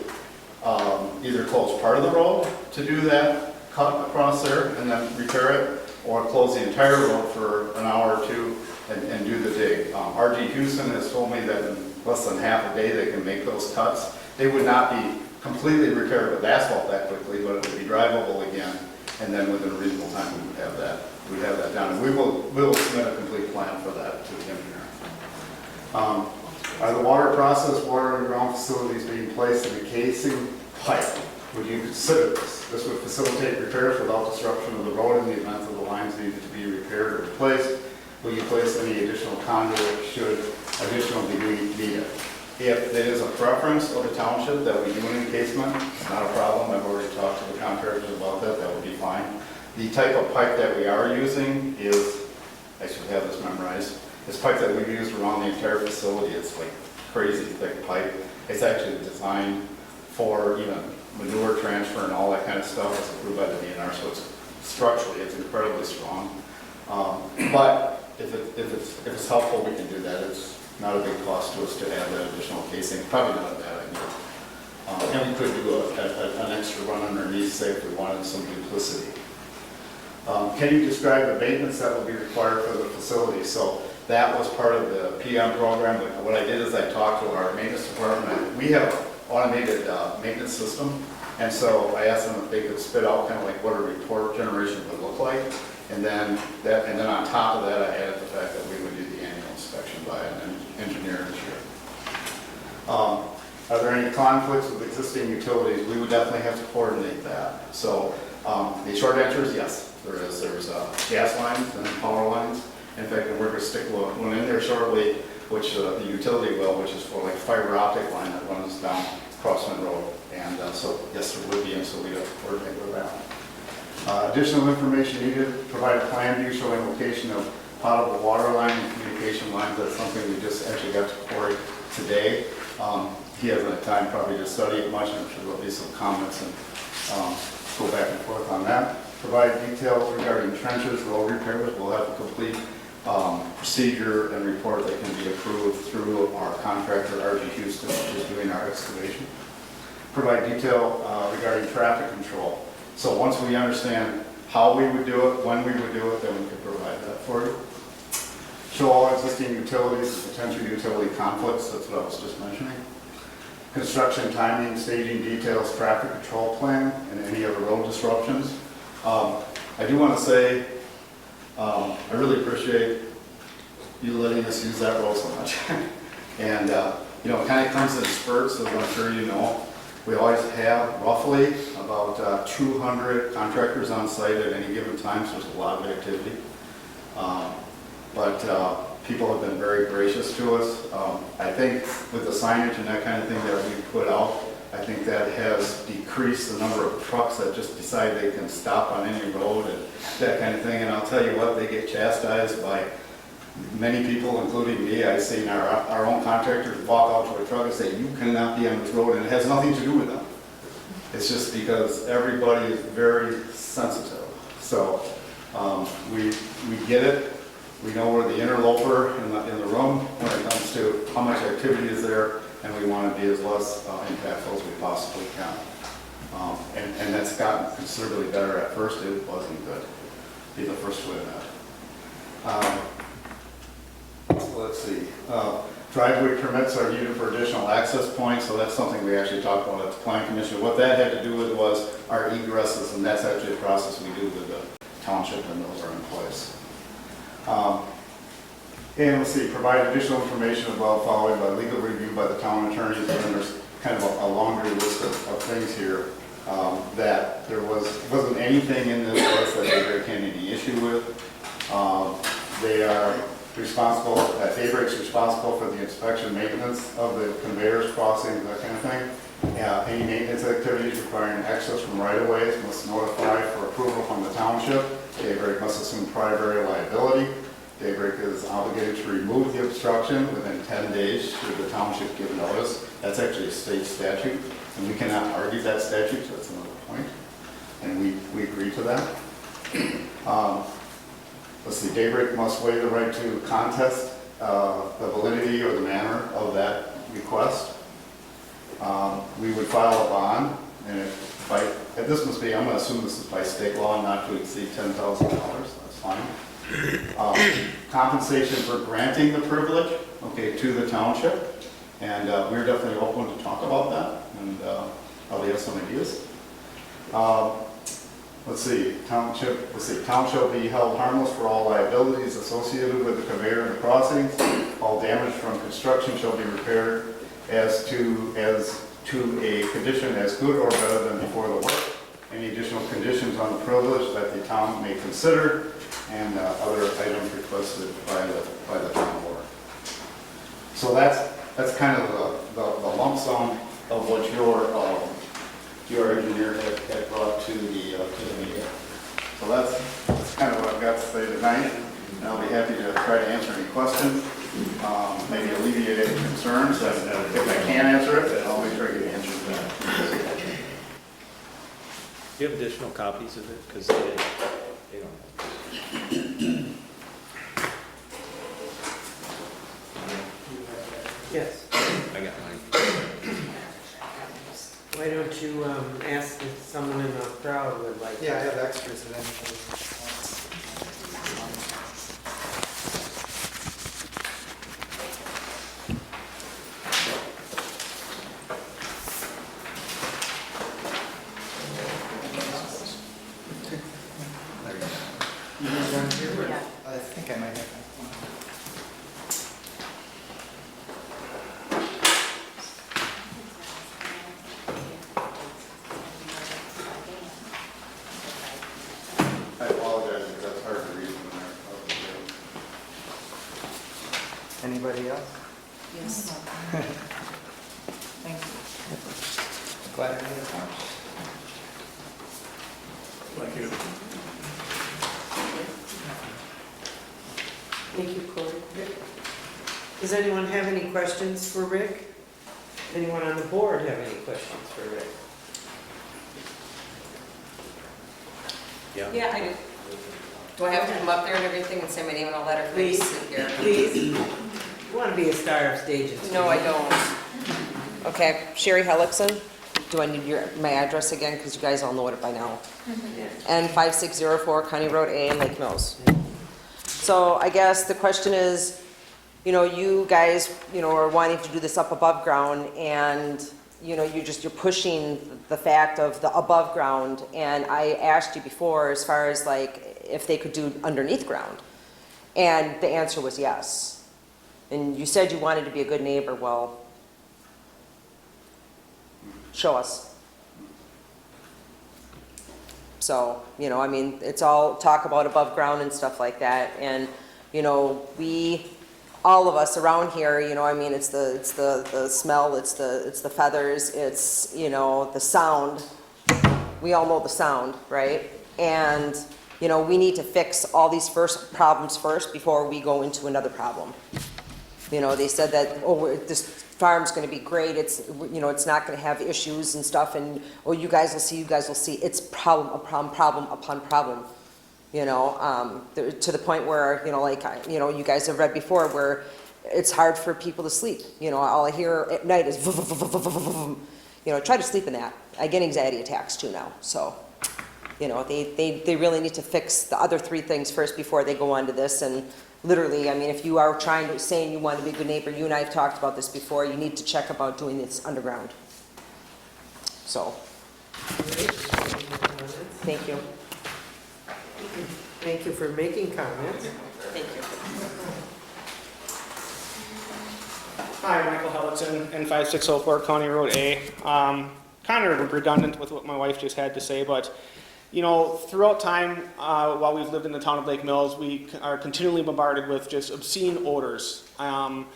either close part of the road to do that cut across there and then repair it, or close the entire road for an hour or two and do the dig. RG Houston has told me that in less than half a day they can make those cuts. They would not be completely repaired with asphalt that quickly, but it would be drivable again, and then within a reasonable time we would have that. We'd have that done, and we will submit a complete plan for that to the engineer. Are the water process, water underground facilities being placed in a casing pipe? Would you consider this? This would facilitate repairs without disruption of the road in the event that the lines needed to be repaired or replaced. Will you place any additional conduit should additional be needed? If it is a preference of the township that we do an encasement, it's not a problem. I've already talked to the contractors about that. That would be fine. The type of pipe that we are using is, I should have this memorized, this pipe that we've used around the entire facility. It's like crazy thick pipe. It's actually designed for even manure transfer and all that kind of stuff. It's approved by the DNR, so it's structurally, it's incredibly strong. But if it's helpful, we can do that. It's not a big cost to us to add that additional casing. Probably not a bad idea. And we could do an extra run underneath, say, if we wanted some duplicity. Can you describe the maintenance that will be required for the facility? So that was part of the PM program. But what I did is I talked to our maintenance department. We have automated maintenance system. And so I asked them if they could spit out kind of like what a report generation would look like. And then on top of that, I added the fact that we would do the annual inspection by an engineer this year. Are there any conflicts with existing utilities? We would definitely have to coordinate that. So the short answer is yes, there is. There's gas lines and power lines. In fact, we're going to stick one in there shortly, which the utility will, which is for like fiber optic line that runs down Crossman Road. And so yes, there would be, and so we have to coordinate with that. Additional information needed, provide a plan view showing location of potable water line and communication lines. That's something we just actually got to Corey today. He hasn't had time probably to study it much. I'm sure there'll be some comments and go back and forth on that. Provide details regarding trenches, road repairs. We'll have a complete procedure and report that can be approved through our contractor, RG Houston, which is doing our excavation. Provide detail regarding traffic control. So once we understand how we would do it, when we would do it, then we could provide that for you. Show all existing utilities and potential utility conflicts. That's what I was just mentioning. Construction timing, staging details, traffic control plan, and any other road disruptions. I do want to say, I really appreciate you letting us use that road so much. And, you know, it kind of comes in spurts, as I'm sure you know. We always have roughly about 200 contractors on site at any given time, so there's a lot of activity. But people have been very gracious to us. I think with the signage and that kind of thing that we put out, I think that has decreased the number of trucks that just decide they can stop on any road and that kind of thing. And I'll tell you what, they get chastised by many people, including me. I've seen our own contractors walk out to a truck and say, you cannot be on this road, and it has nothing to do with them. It's just because everybody is very sensitive. So we get it. We know we're the interloper in the room when it comes to how much activity is there, and we want to be as less impactful as we possibly can. And that's gotten considerably better. At first, it wasn't good. Be the first to admit. Let's see. Driveway permits are needed for additional access points, so that's something we actually talked about at the Plan Commission. What that had to do with was our egresses, and that's actually a process we do with the township, and those are in place. And let's see, provide additional information about following by legal review by the town attorneys. And then there's kind of a longer list of things here that there wasn't anything in this list that Daybreak had any issue with. They are responsible, Daybreak's responsible for the inspection, maintenance of the conveyors, crossings, that kind of thing. Any maintenance activities requiring access from right-of-ways must notify for approval from the township. Daybreak must assume primary liability. Daybreak is obligated to remove the obstruction within 10 days should the township give notice. That's actually a state statute, and we cannot argue that statute, so that's another point. And we agree to that. Let's see, Daybreak must waive the right to contest the validity or the manner of that request. We would file a bond, and if this must be, I'm going to assume this is by state law, not to exceed $10,000. That's fine. Compensation for granting the privilege, okay, to the township, and we're definitely open to talk about that, and probably have some ideas. Let's see, town shall be held harmless for all liabilities associated with the conveyor and the crossings. All damage from construction shall be repaired as to a condition as good or better than before the work. Any additional conditions on the privilege that the town may consider, and other items requested by the town board. So that's kind of the lump sum of what your engineer had brought to the meeting. So that's kind of what I've got to say tonight, and I'll be happy to try to answer any questions, maybe alleviate any concerns, and if I can't answer it, I'll make sure I get answers to that. Do you have additional copies of it? Because they don't. Yes. I got mine. Why don't you ask if someone in the crowd would like? Yeah, I have extras of anything. glad to hear that. Thank you. Thank you, Corey. Rick? Does anyone have any questions for Rick? Anyone on the board have any questions for Rick? Yeah, I do. Do I have to come up there and everything and say my name and all that, or can I just Please, sit here? please. You want to be a star of stage and No, I screen. don't. Okay, Sherry Hellickson. Do I need my address again? Because you guys all know it by now. And 5604 County Road A in Lake Mills. So I guess the question is, you guys, are wanting to do this up above ground, and, you're pushing the fact of the above ground. And I asked you before, as far as like, if they could do underneath ground. And the answer was yes. And you said you wanted to be a good neighbor. Well, show us. So, it's all talk about above ground and stuff like that. And, all of us around here, it's the smell, it's the feathers, it's, the sound. We all know the sound, right? And, we need to fix all these problems first before we go into another problem. They said that, this farm's gonna be great, it's, it's not gonna have issues and stuff, and, you guys will see, it's problem upon problem. To the point where, you guys have read before, where it's hard for people to sleep. All I hear at night is, try to sleep in that. I get anxiety attacks too now, so, they really need to fix the other three things first before they go on to this. And literally, if you are saying you want to be a good neighbor, you and I have talked about this before, you need to check about doing this underground. So, thank you. Thank you for making comments. Thank you. Hi, Michael Hellickson, N5604 County Road A. Kind of redundant with what my wife just had to say, but throughout time, while we've lived in the town of Lake Mills, we are continually bombarded with just obscene odors. And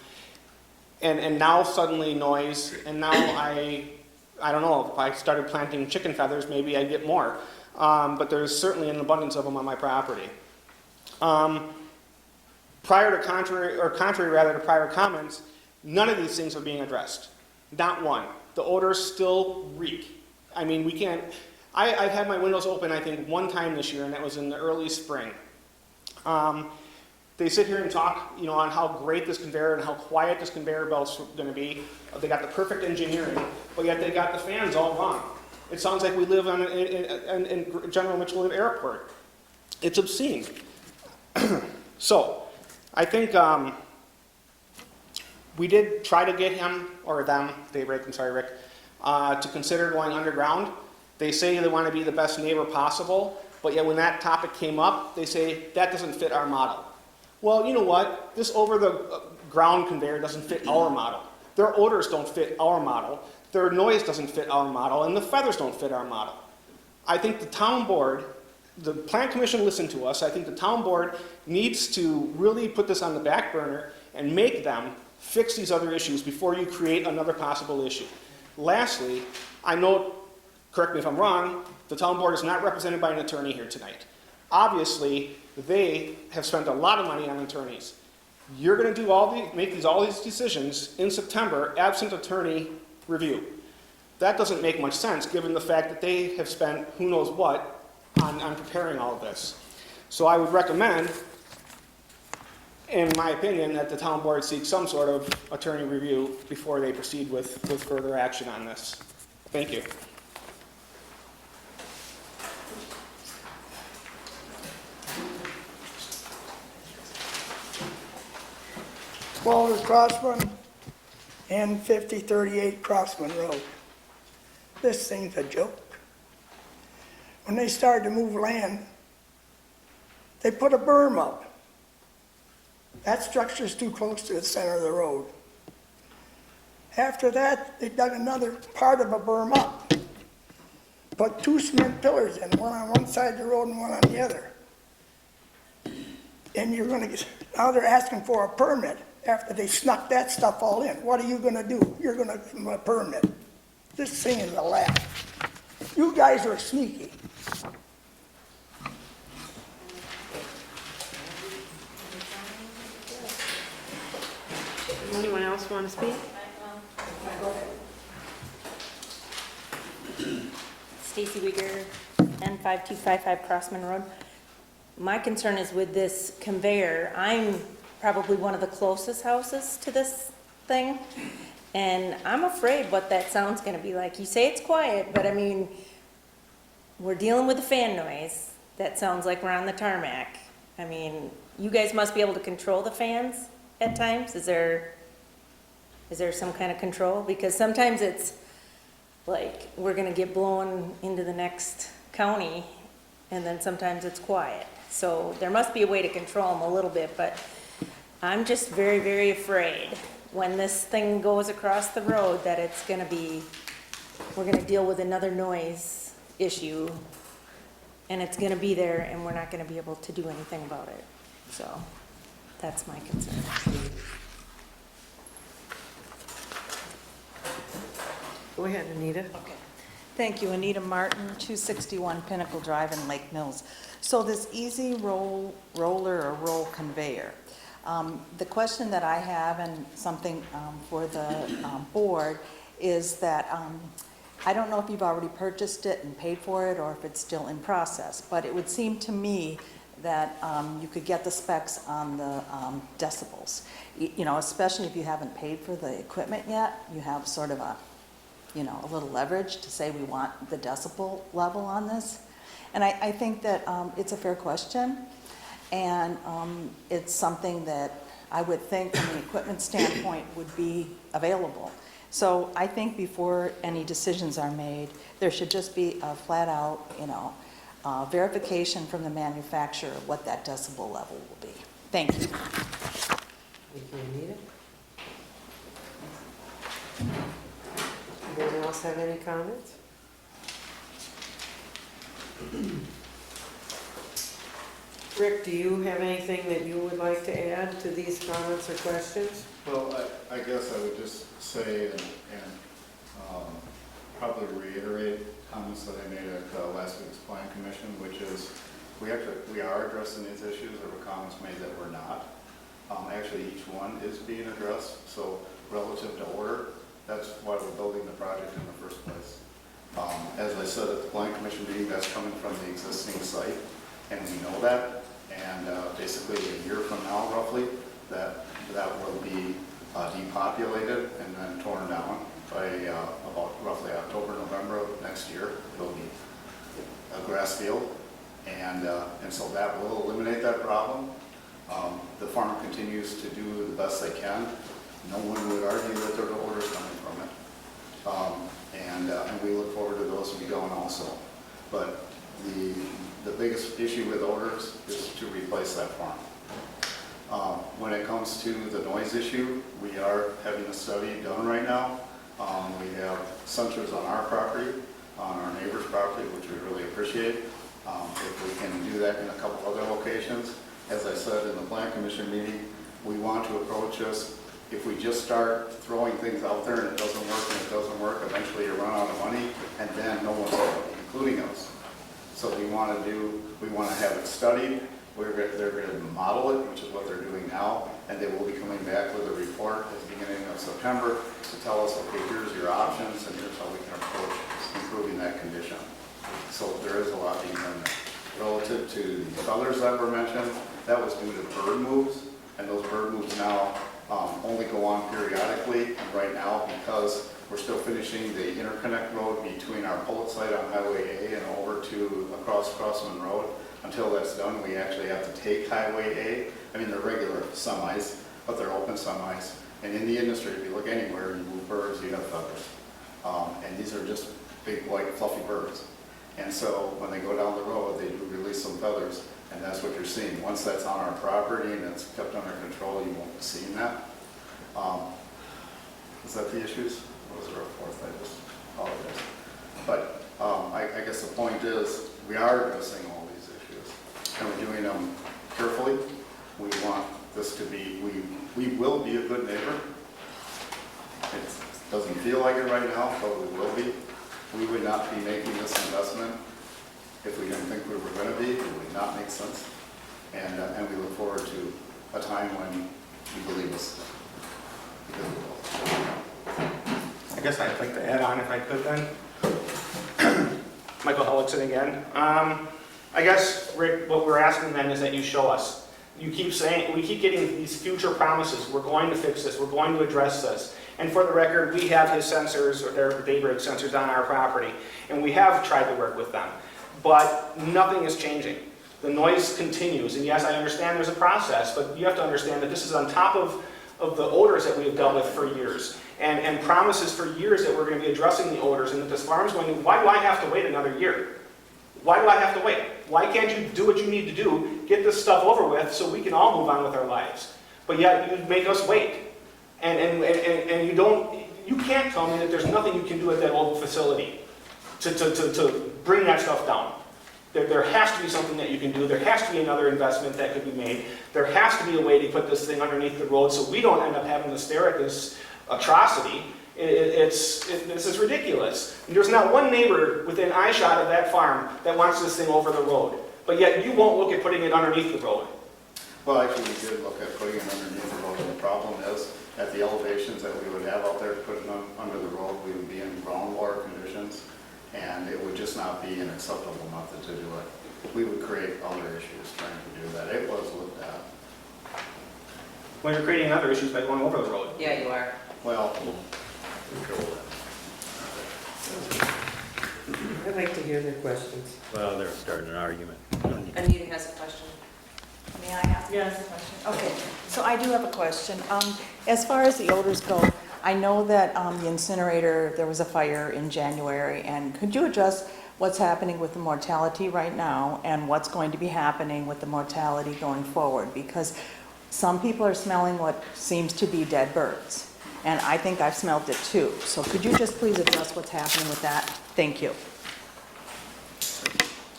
now suddenly noise, and now I don't know, if I started planting chicken feathers, maybe I'd get more. But there's certainly an abundance of them on my property. Contrary to prior comments, none of these things are being addressed. Not one. The odors still reek. We can't. I've had my windows open, I think, one time this year, and that was in the early spring. They sit here and talk, on how great this conveyor and how quiet this conveyor belt's going to be. They got the perfect engineering, but yet they got the fans all wrong. It sounds like we live in General Mitchell Airport. It's obscene. So, I think we did try to get him, or them, Rick, to consider going underground. They say they want to be the best neighbor possible, but yet when that topic came up, they say that doesn't fit our model. Well, you know what? This over-the-ground conveyor doesn't fit our model. Their odors don't fit our model. Their noise doesn't fit our model, and the feathers don't fit our model. I think the town board, the Plan Commission listened to us. I think the town board needs to really put this on the back burner and make them fix these other issues before you create another possible issue. Lastly, I know, correct me if I'm wrong, the town board is not represented by an attorney here tonight. Obviously, they have spent a lot of money on attorneys. You're going to do all these decisions in September absent attorney review. That doesn't make much sense given the fact that they have spent who knows what on preparing all of this. So I would recommend, in my opinion, that the town board seek some sort of attorney review before they proceed with further action on this. Thank you. Walter Crossman and 5038 Crossman Road. This thing's a joke. When they started to move land, they put a berm up. That structure's too close to the center of the road. After that, they dug another part of a berm up. Put 2 cement pillars in, one on one side of the road and one on the other. And now they're asking for a permit after they snuck that stuff all in. What are you gonna do? You're gonna give them a permit. This thing is a laugh. You guys are sneaky. Anyone else want to speak? Stacy Weger, N5255 Crossman Road. My concern is with this conveyor. I'm probably one of the closest houses to this thing, and I'm afraid what that sound's gonna be like. You say it's quiet, but I mean, we're dealing with the fan noise. That sounds like we're on the tarmac. I mean, you guys must be able to control the fans at times? Is there some kind of control? Because sometimes it's like, we're gonna get blown into the next county, and then sometimes it's quiet. So there must be a way to control them a little bit, but I'm just very, very afraid when this thing goes across the road that it's gonna be, we're gonna deal with another noise issue, and it's gonna be there, and we're not gonna be able to do anything about it. So, that's my concern. Go ahead, Anita. Okay. Thank you, Anita Martin, 261 Pinnacle Drive in Lake Mills. So this easy roller or roll conveyor, the question that I have and something for the board is that I don't know if you've already purchased it and paid for it or if it's still in process, but it would seem to me that you could get the specs on the decibels. You know, especially if you haven't paid for the equipment yet, you have sort of a little leverage to say we want the decibel level on this. And I think that it's a fair question, and it's something that I would think from an equipment standpoint would be available. So I think before any decisions are made, there should just be a flat out, verification from the manufacturer of what that decibel level will be. Thank you. Thank you, Anita. Anyone else have any comments? Rick, do you have anything that you would like to add to these comments or questions? Well, I guess I would just say and probably reiterate comments that I made at last week's plan commission, which is we are addressing these issues. There were comments made that we're not. Actually, each one is being addressed. So relative to order, that's why we're building the project in the first place. As I said at the plan commission meeting, that's coming from the existing site, and we know that. And basically a year from now, roughly, that will be depopulated and then torn down by about roughly October, November of next year. It'll be a grass field, and so that will eliminate that problem. The farm continues to do the best they can. No one would argue that there are orders coming from it, and we look forward to those to be going also. But the biggest issue with odors is to replace that farm. When it comes to the noise issue, we are having a study done right now. We have sensors on our property, on our neighbor's property, which we really appreciate. If we can do that in a couple other locations, as I said in the plan commission meeting, we want to approach this. If we just start throwing things out there and it doesn't work, eventually you run out of money, and then no one's including us. So we want to have it studied. They're going to model it, which is what they're doing now, and they will be coming back with a report at the beginning of September to tell us, okay, here's your options, and here's how we can approach improving that condition. So there is a lot being done there. Relative to the others that were mentioned, that was due to bird moves, and those bird moves now only go on periodically. And right now, because we're still finishing the interconnect road between our pullet site on Highway A and over to across Crossman Road, until that's done, we actually have to take Highway A. I mean, they're regular semis, but they're open semis. And in the industry, if you look anywhere, you move birds, you have feathers. And these are just big, white, fluffy birds. And so when they go down the road, they do release some feathers, and that's what you're seeing. Once that's on our property and it's kept under control, you won't be seeing that. Is that the issues? Or was there a fourth? I just apologize. But I guess the point is, we are addressing all these issues, and we're doing them carefully. We want this to be, we will be a good neighbor. Doesn't feel like it right now, but we will be. We would not be making this investment if we didn't think we were going to be. It would not make sense. And we look forward to a time when you believe us. Because we will. I guess I'd like to add on if I could then. Michael Hellickson again. I guess, Rick, what we're asking then is that you show us. You keep saying, we keep getting these future promises, we're going to fix this, we're going to address this. And for the record, we have his sensors, or their Daybreak sensors on our property, and we have tried to work with them. But nothing is changing. The noise continues, and yes, I understand there's a process, but you have to understand that this is on top of the odors that we have dealt with for years. And promises for years that we're going to be addressing the odors, and that this farm's going to, why do I have to wait another year? Why do I have to wait? Why can't you do what you need to do, get this stuff over with, so we can all move on with our lives? But yet you make us wait. And you can't tell me that there's nothing you can do at that old facility to bring that stuff down. There has to be something that you can do. There has to be another investment that could be made. There has to be a way to put this thing underneath the road so we don't end up having to stare at this atrocity. This is ridiculous. There's not one neighbor within eyeshot of that farm that wants this thing over the road. But yet you won't look at putting it underneath the road. Well, actually, we did look at putting it underneath the road, and the problem is, at the elevations that we would have out there to put it under the road, we would be in groundwater conditions, and it would just not be an acceptable method to do it. We would create other issues trying to do that. It was looked at. Well, you're creating other issues by going over the road. Yeah, you are. Well, I'd like to hear their questions. Well, they're starting an argument. Anita has a question. May I ask a question? Okay, so I do have a question. As far as the odors go, I know that the incinerator, there was a fire in January, and could you address what's happening with the mortality right now and what's going to be happening with the mortality going forward? Because some people are smelling what seems to be dead birds, and I think I've smelled it too. So could you just please address what's happening with that? Thank you.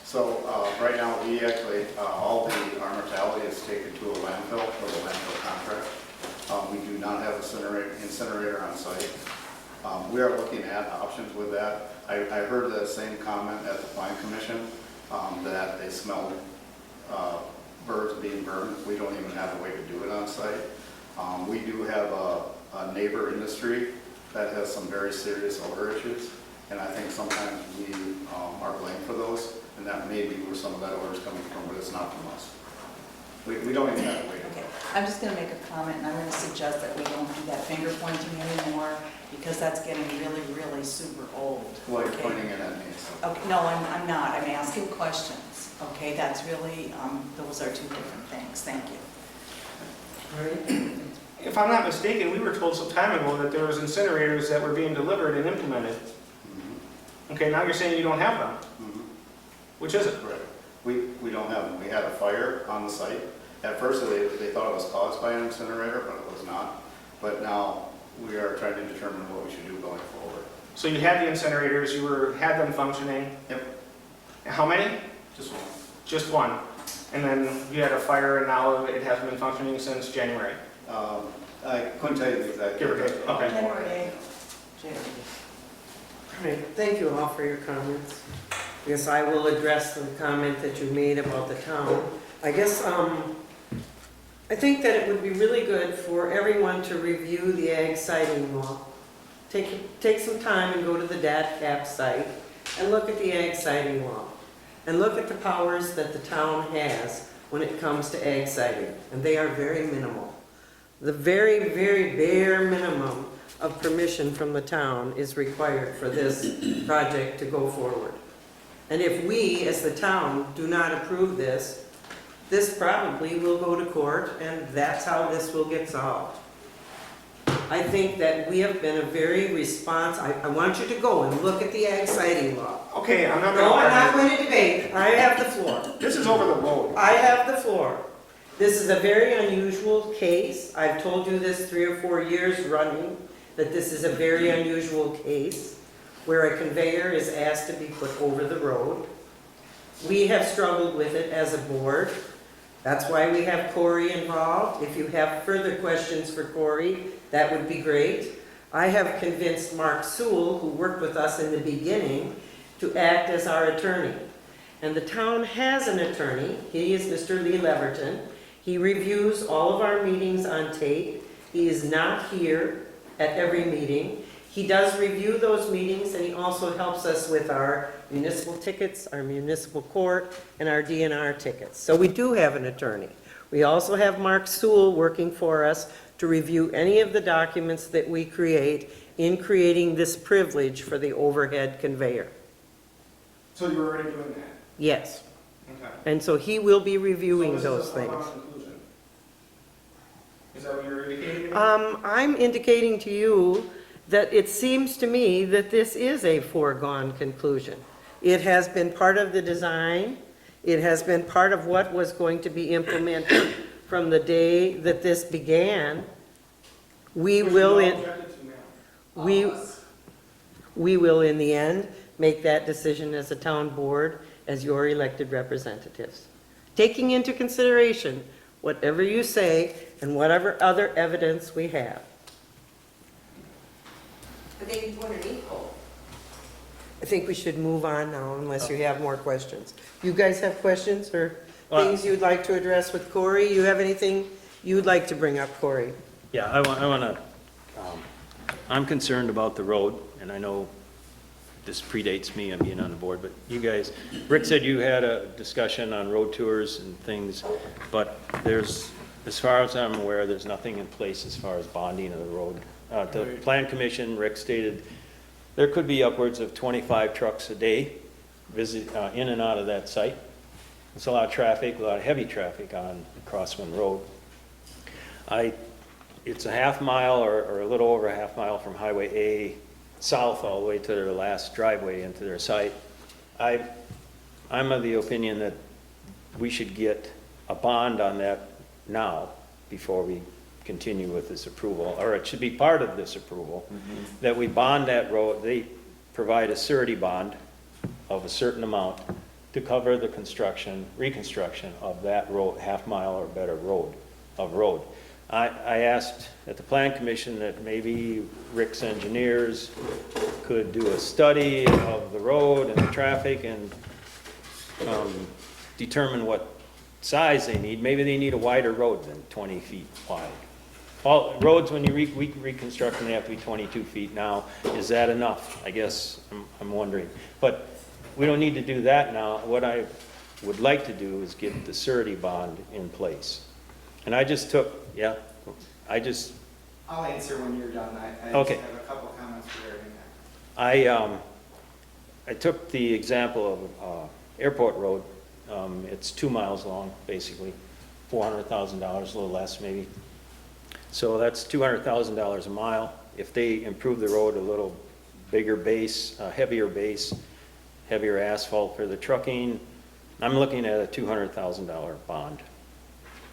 so right now, we actually, our mortality is taken to a landfill for the landfill contract. We do not have an incinerator on site. We are looking at options with that. I heard the same comment at the Plan Commission, that they smelled birds being burned. We don't even have a way to do it on site. We do have a neighbor industry that has some very serious odor issues, and I think sometimes we are blamed for those, and that may be where some of that odor is coming from, but it's not from us. We don't even have a way to do Okay, it. I'm just going to make a comment, and I'm going to suggest that we don't do that finger pointing anymore, because that's getting really, really super old. Well, you're okay? pointing it at me, so. Okay, no, I'm not. I'm asking questions. Okay, that's really, those are two different things. Thank you. All right? If I'm not mistaken, we were told some time ago that there was incinerators that were being delivered and implemented. Okay, now you're saying you don't have them. Which is it? Right. We don't have them. We had a fire on the site. At first, they thought it was caused by an incinerator, but it was not. But now, we are trying to determine what we should do going forward. So you had the incinerators, had them functioning. Yep. How many? Just one. Just one. And then you had a fire, and now it hasn't been functioning since January. I couldn't tell you the exact. Give or take. Okay. January. All right, thank you all for your comments. Yes, I will address the comment that you made about the town. I guess, I think that it would be really good for everyone to review the ag siting law. Take some time and go to the DATCAP site and look at the ag siting law. And look at the powers that the town has when it comes to ag siting, and they are very minimal. The very, very bare minimum of permission from the town is required for this project to go forward. And if we, as the town, do not approve this, this probably will go to court, and that's how this will get solved. I think that we have been a very I want you to go and look at the ag siting law. Okay, I'm not No, I'm not going going to debate. I have the floor. This is over the road. I have the floor. This is a very unusual case. I've told you this 3 or 4 years running, that this is a very unusual case where a conveyor is asked to be put over the road. We have struggled with it as a board. That's why we have Corey involved. If you have further questions for Corey, that would be great. I have convinced Mark Sewell, who worked with us in the beginning, to act as our attorney. And the town has an attorney. He is Mr. Lee Leverton. He reviews all of our meetings on tape. He is not here at every meeting. He does review those meetings, and he also helps us with our municipal tickets, our municipal court, and our DNR tickets. So we do have an attorney. We also have Mark Sewell working for us to review any of the documents that we create in creating this privilege for the overhead conveyor. So you're already doing that? Yes. Okay. And so he will be reviewing So those this is a things. foregone conclusion? Is that what you're indicating? I'm indicating to you that it seems to me that this is a foregone conclusion. It has been part of the design. It has been part of what was going to be implemented from the day that this began. We will, we will in the end make that decision as a town board, as your elected representatives, taking into consideration whatever you say and whatever other evidence we have. I think we should move on now unless you have more questions. You guys have questions or things you'd like to address with Corey? You have anything you'd like to bring up, Corey? Yeah, I want to, I'm concerned about the road, and I know this predates me on being on the board, but you guys, Rick said you had a discussion on road tours and things, but there's, as far as I'm aware, there's nothing in place as far as bonding of the road. The Plan Commission, Rick stated, there could be upwards of 25 trucks a day visit, in and out of that site. It's a lot of traffic, a lot of heavy traffic on Crosswind Road. It's a half mile or a little over a half mile from Highway A south all the way to their last driveway into their site. I'm of the opinion that we should get a bond on that now before we continue with this approval, or it should be part of this approval, that we bond that road. They provide a surety bond of a certain amount to cover the reconstruction of that road, half mile or better road. I asked at the Plan Commission that maybe Rick's engineers could do a study of the road and the traffic and determine what size they need. Maybe they need a wider road than 20 feet wide. All roads, when you reconstruct them, they have to be 22 feet now. Is that enough? I guess I'm wondering. But we don't need to do that now. What I would like to do is get the surety bond in place. And I just took, I'll answer when you're done. I Okay. just have a couple comments regarding that. I took the example of Airport Road. It's 2 miles long, basically, $400,000, a little less maybe. So that's $200,000 a mile. If they improve the road, a little bigger base, heavier asphalt for the trucking, I'm looking at a $200,000 bond.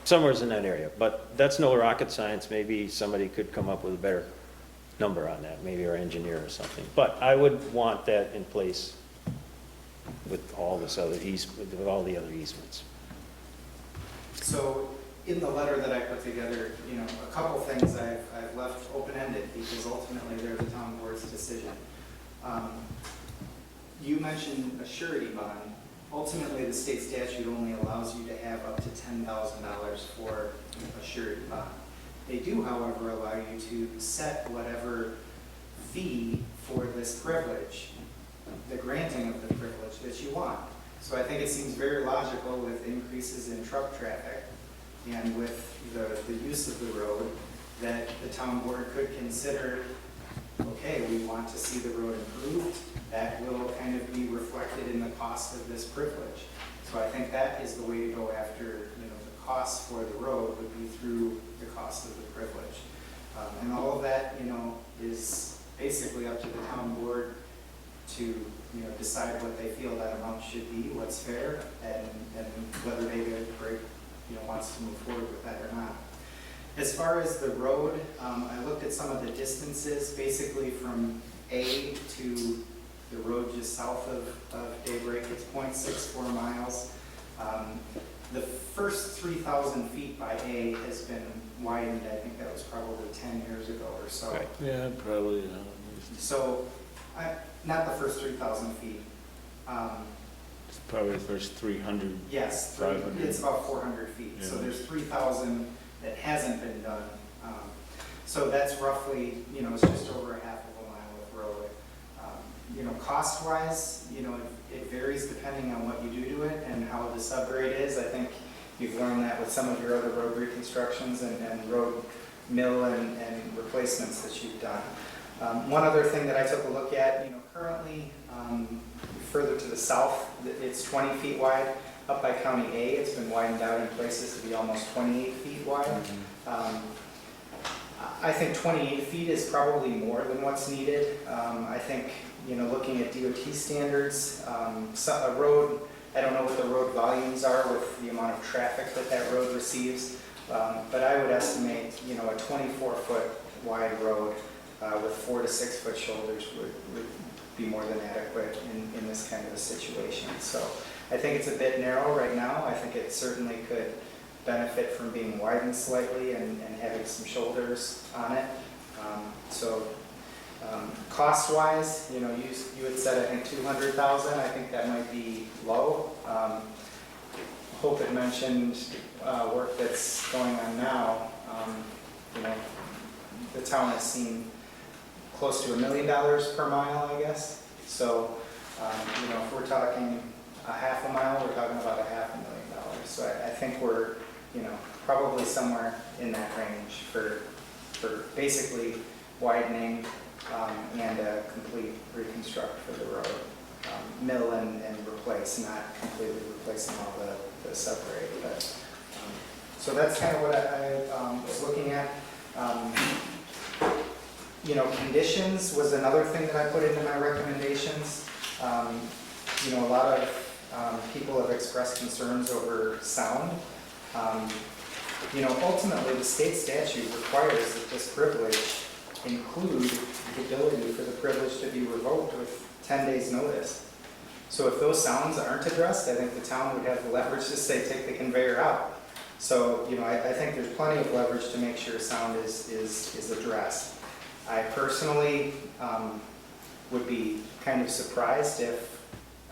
Somewhere's in that area, but that's no rocket science. Maybe somebody could come up with a better number on that, maybe our engineer or something. But I would want that in place with all this other with all the other easements. So in the letter that I put together, a couple things I've left open-ended because ultimately they're the town board's decision. You mentioned a surety bond. Ultimately, the state statute only allows you to have up to $10,000 for a surety bond. They do, however, allow you to set whatever fee for this privilege, the granting of the privilege that you want. So I think it seems very logical with increases in truck traffic and with the use of the road that the town board could consider, okay, we want to see the road improved. That will kind of be reflected in the cost of this privilege. So I think that is the way to go after, the cost for the road would be through the cost of the privilege. And all of that, is basically up to the town board to, decide what they feel that amount should be, what's fair, and whether David wants to move forward with that or not. As far as the road, I looked at some of the distances, basically from A to the road just south of Daybreak. It's 0.64 miles. The first 3,000 feet by A has been widened, I think that was probably 10 years ago or so. Right. Yeah, probably, So, not the first 3,000 feet. it's probably the first 300. Yes, 500. it's about 400 feet. So Yeah. there's 3,000 that hasn't been done. So that's roughly, it's just over a half of a mile of road. Cost-wise, it varies depending on what you do to it and how the subgrade is. I think you've learned that with some of your other road reconstructions and road mill and replacements that you've done. One other thing that I took a look at, currently, further to the south, it's 20 feet wide. Up by County A, it's been widened out in places to be almost 28 feet wide. I think 28 feet is probably more than what's needed. I think, looking at DOT standards, a road, I don't know what the road volumes are with the amount of traffic that road receives, but I would estimate, a 24-foot wide road with 4 to 6 foot shoulders would be more than adequate in this kind of a situation. So I think it's a bit narrow right now. I think it certainly could benefit from being widened slightly and having some shoulders on it. Cost-wise, you had said, I think 200,000. I think that might be low. Hope had mentioned work that's going on now. The town has seen close to $1 million per mile, I guess. So, if we're talking a half a mile, we're talking about $500,000. So I think we're, probably somewhere in that range for basically widening and a complete reconstruct for the road. Mill and replace, not completely replacing all the subgrade. But, so that's kind of what I was looking at. Conditions was another thing that I put into my recommendations. A lot of people have expressed concerns over sound. Ultimately, the state statute requires that this privilege include the ability for the privilege to be revoked with 10 days' notice. So if those sounds aren't addressed, I think the town would have the leverage to say, take the conveyor out. So, I think there's plenty of leverage to make sure sound is addressed. I personally would be kind of surprised if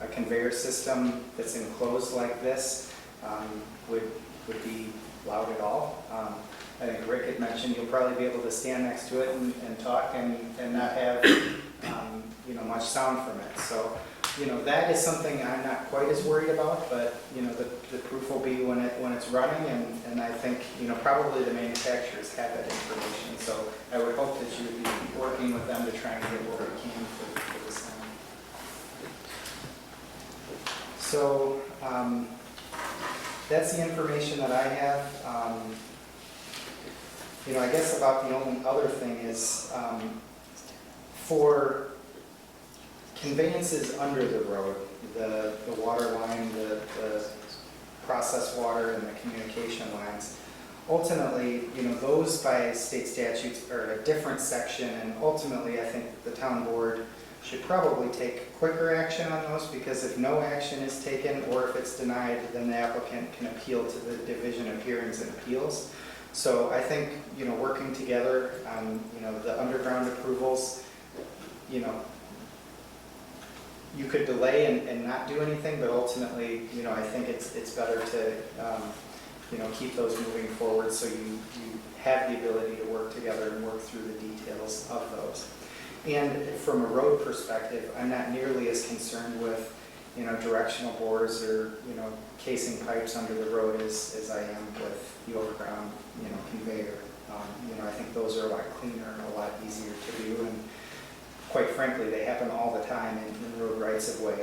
a conveyor system that's enclosed like this would be loud at all. I think Rick had mentioned you'll probably be able to stand next to it and talk and not have much sound from it. So that is something I'm not quite as worried about, but the proof will be when it's running, and I think probably the manufacturers have that information. So I would hope that you would be working with them to try and get what we can for the sound. So that's the information that I have. I guess about the only other thing is for conveyances under the road, the water line, the processed water, and the communication lines. Ultimately, those by state statutes are a different section, and ultimately I think the town board should probably take quicker action on those, because if no action is taken or if it's denied, then the applicant can appeal to the Division of Hearings and Appeals. So I think, working together on, the underground approvals, you could delay and not do anything, but ultimately, I think it's better to, keep those moving forward so you have the ability to work together and work through the details of those. And from a road perspective, I'm not nearly as concerned with, directional bores or, casing pipes under the road as I am with the overground, conveyor. I think those are a lot cleaner and a lot easier to do, and quite frankly, they happen all the time in road rights of way.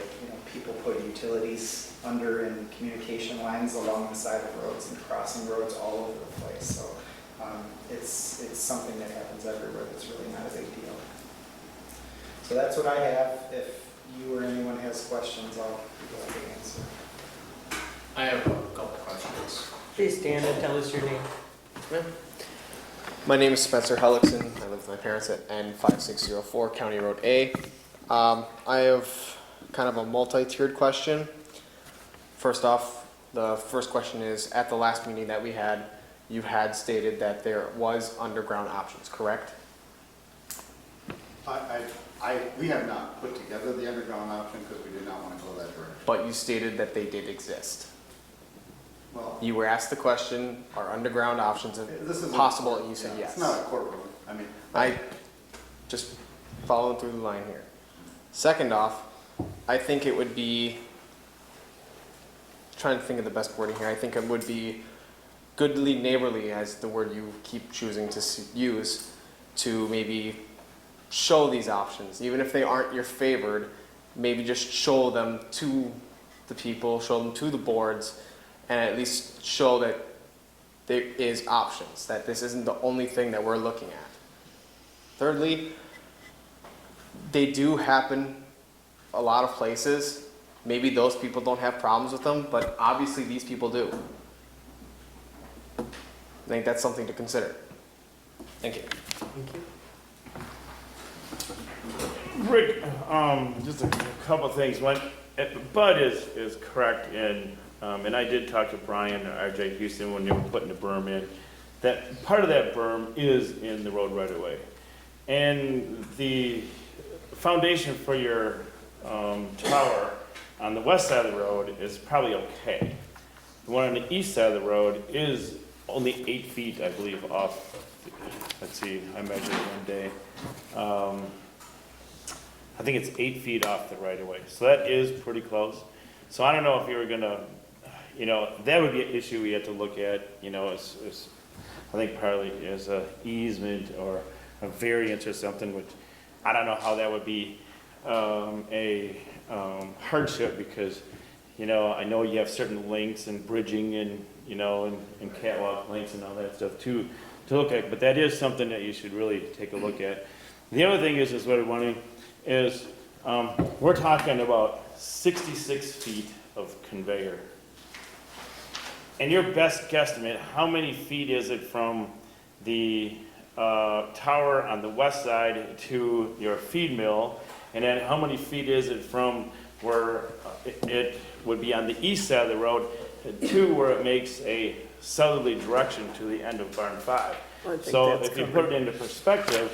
People put utilities under and communication lines along the side of roads and crossing roads all over the place. So it's something that happens everywhere. That's really not a big deal. So that's what I have. If you or anyone has questions, I'll be glad to answer. I have a couple questions. Please stand and tell us your name. My name is Spencer Hellickson. I live with my parents at N5604 County Road A. I have kind of a multi-tiered question. First off, The first question is, at the last meeting that we had, you had stated that there was underground options, correct? We have not put together the underground option because we did not want to go that direction. But you stated that they did exist. Well, You were asked the question, are underground options this is possible, and you said yeah, yes. It's not a courtroom. I mean, I just following through the line here. Second off, I think it would be, trying to think of the best wording here, I think it would be goodly neighborly, as the word you keep choosing to use, to maybe show these options, even if they aren't your favored, maybe just show them to the people, show them to the boards, and at least show that there is options, that this isn't the only thing that we're looking at. Thirdly, they do happen a lot of places. Maybe those people don't have problems with them, but obviously these people do. I think that's something to consider. Thank you. Thank you. Rick, just a couple of things. One, Bud is correct, and I did talk to Brian, RJ Houston, when they were putting the berm in, that part of that berm is in the road right away. And the foundation for your tower on the west side of the road is probably okay. The one on the east side of the road is only 8 feet, I believe, off. Let's see, I measured one day. I think it's 8 feet off the right of way. So that is pretty close. So I don't know if you were gonna, that would be an issue we have to look at, I think partly as a easement or a variance or something, which I don't know how that would be a hardship, because, I know you have certain lengths and bridging and, and catwalk lengths and all that stuff to look at, but that is something that you should really take a look at. The other thing is what I'm wondering is, we're talking about 66 feet of conveyor. And your best guesstimate, how many feet is it from the tower on the west side to your feed mill? And then how many feet is it from where it would be on the east side of the road to where it makes a southerly direction to the end of Barn 5? So if you put it into perspective,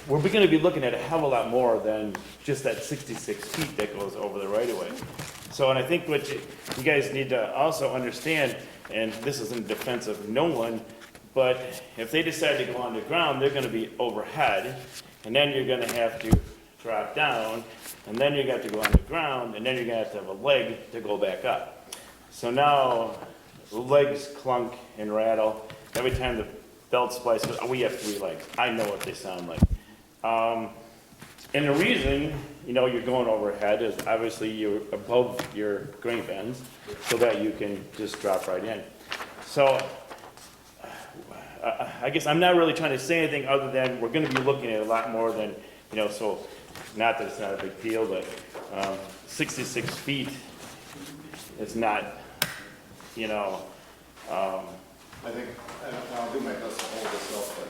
we're going to be looking at a hell of a lot more than just that 66 feet that goes over the right of way. So, and I think what you guys need to also understand, and this is in defense of no one, but if they decide to go underground, they're going to be overhead, and then you're going to have to drop down, and then you got to go underground, and then you're going to have a leg to go back up. So now the legs clunk and rattle. Every time the belt splice goes, we have 3 legs. I know what they sound like. And the reason, you're going overhead is obviously you're above your grain bins so that you can just drop right in. So I guess I'm not really trying to say anything other than we're going to be looking at a lot more than, so not that it's not a big deal, but 66 feet is not, I think, and I'll do my best to hold this up, but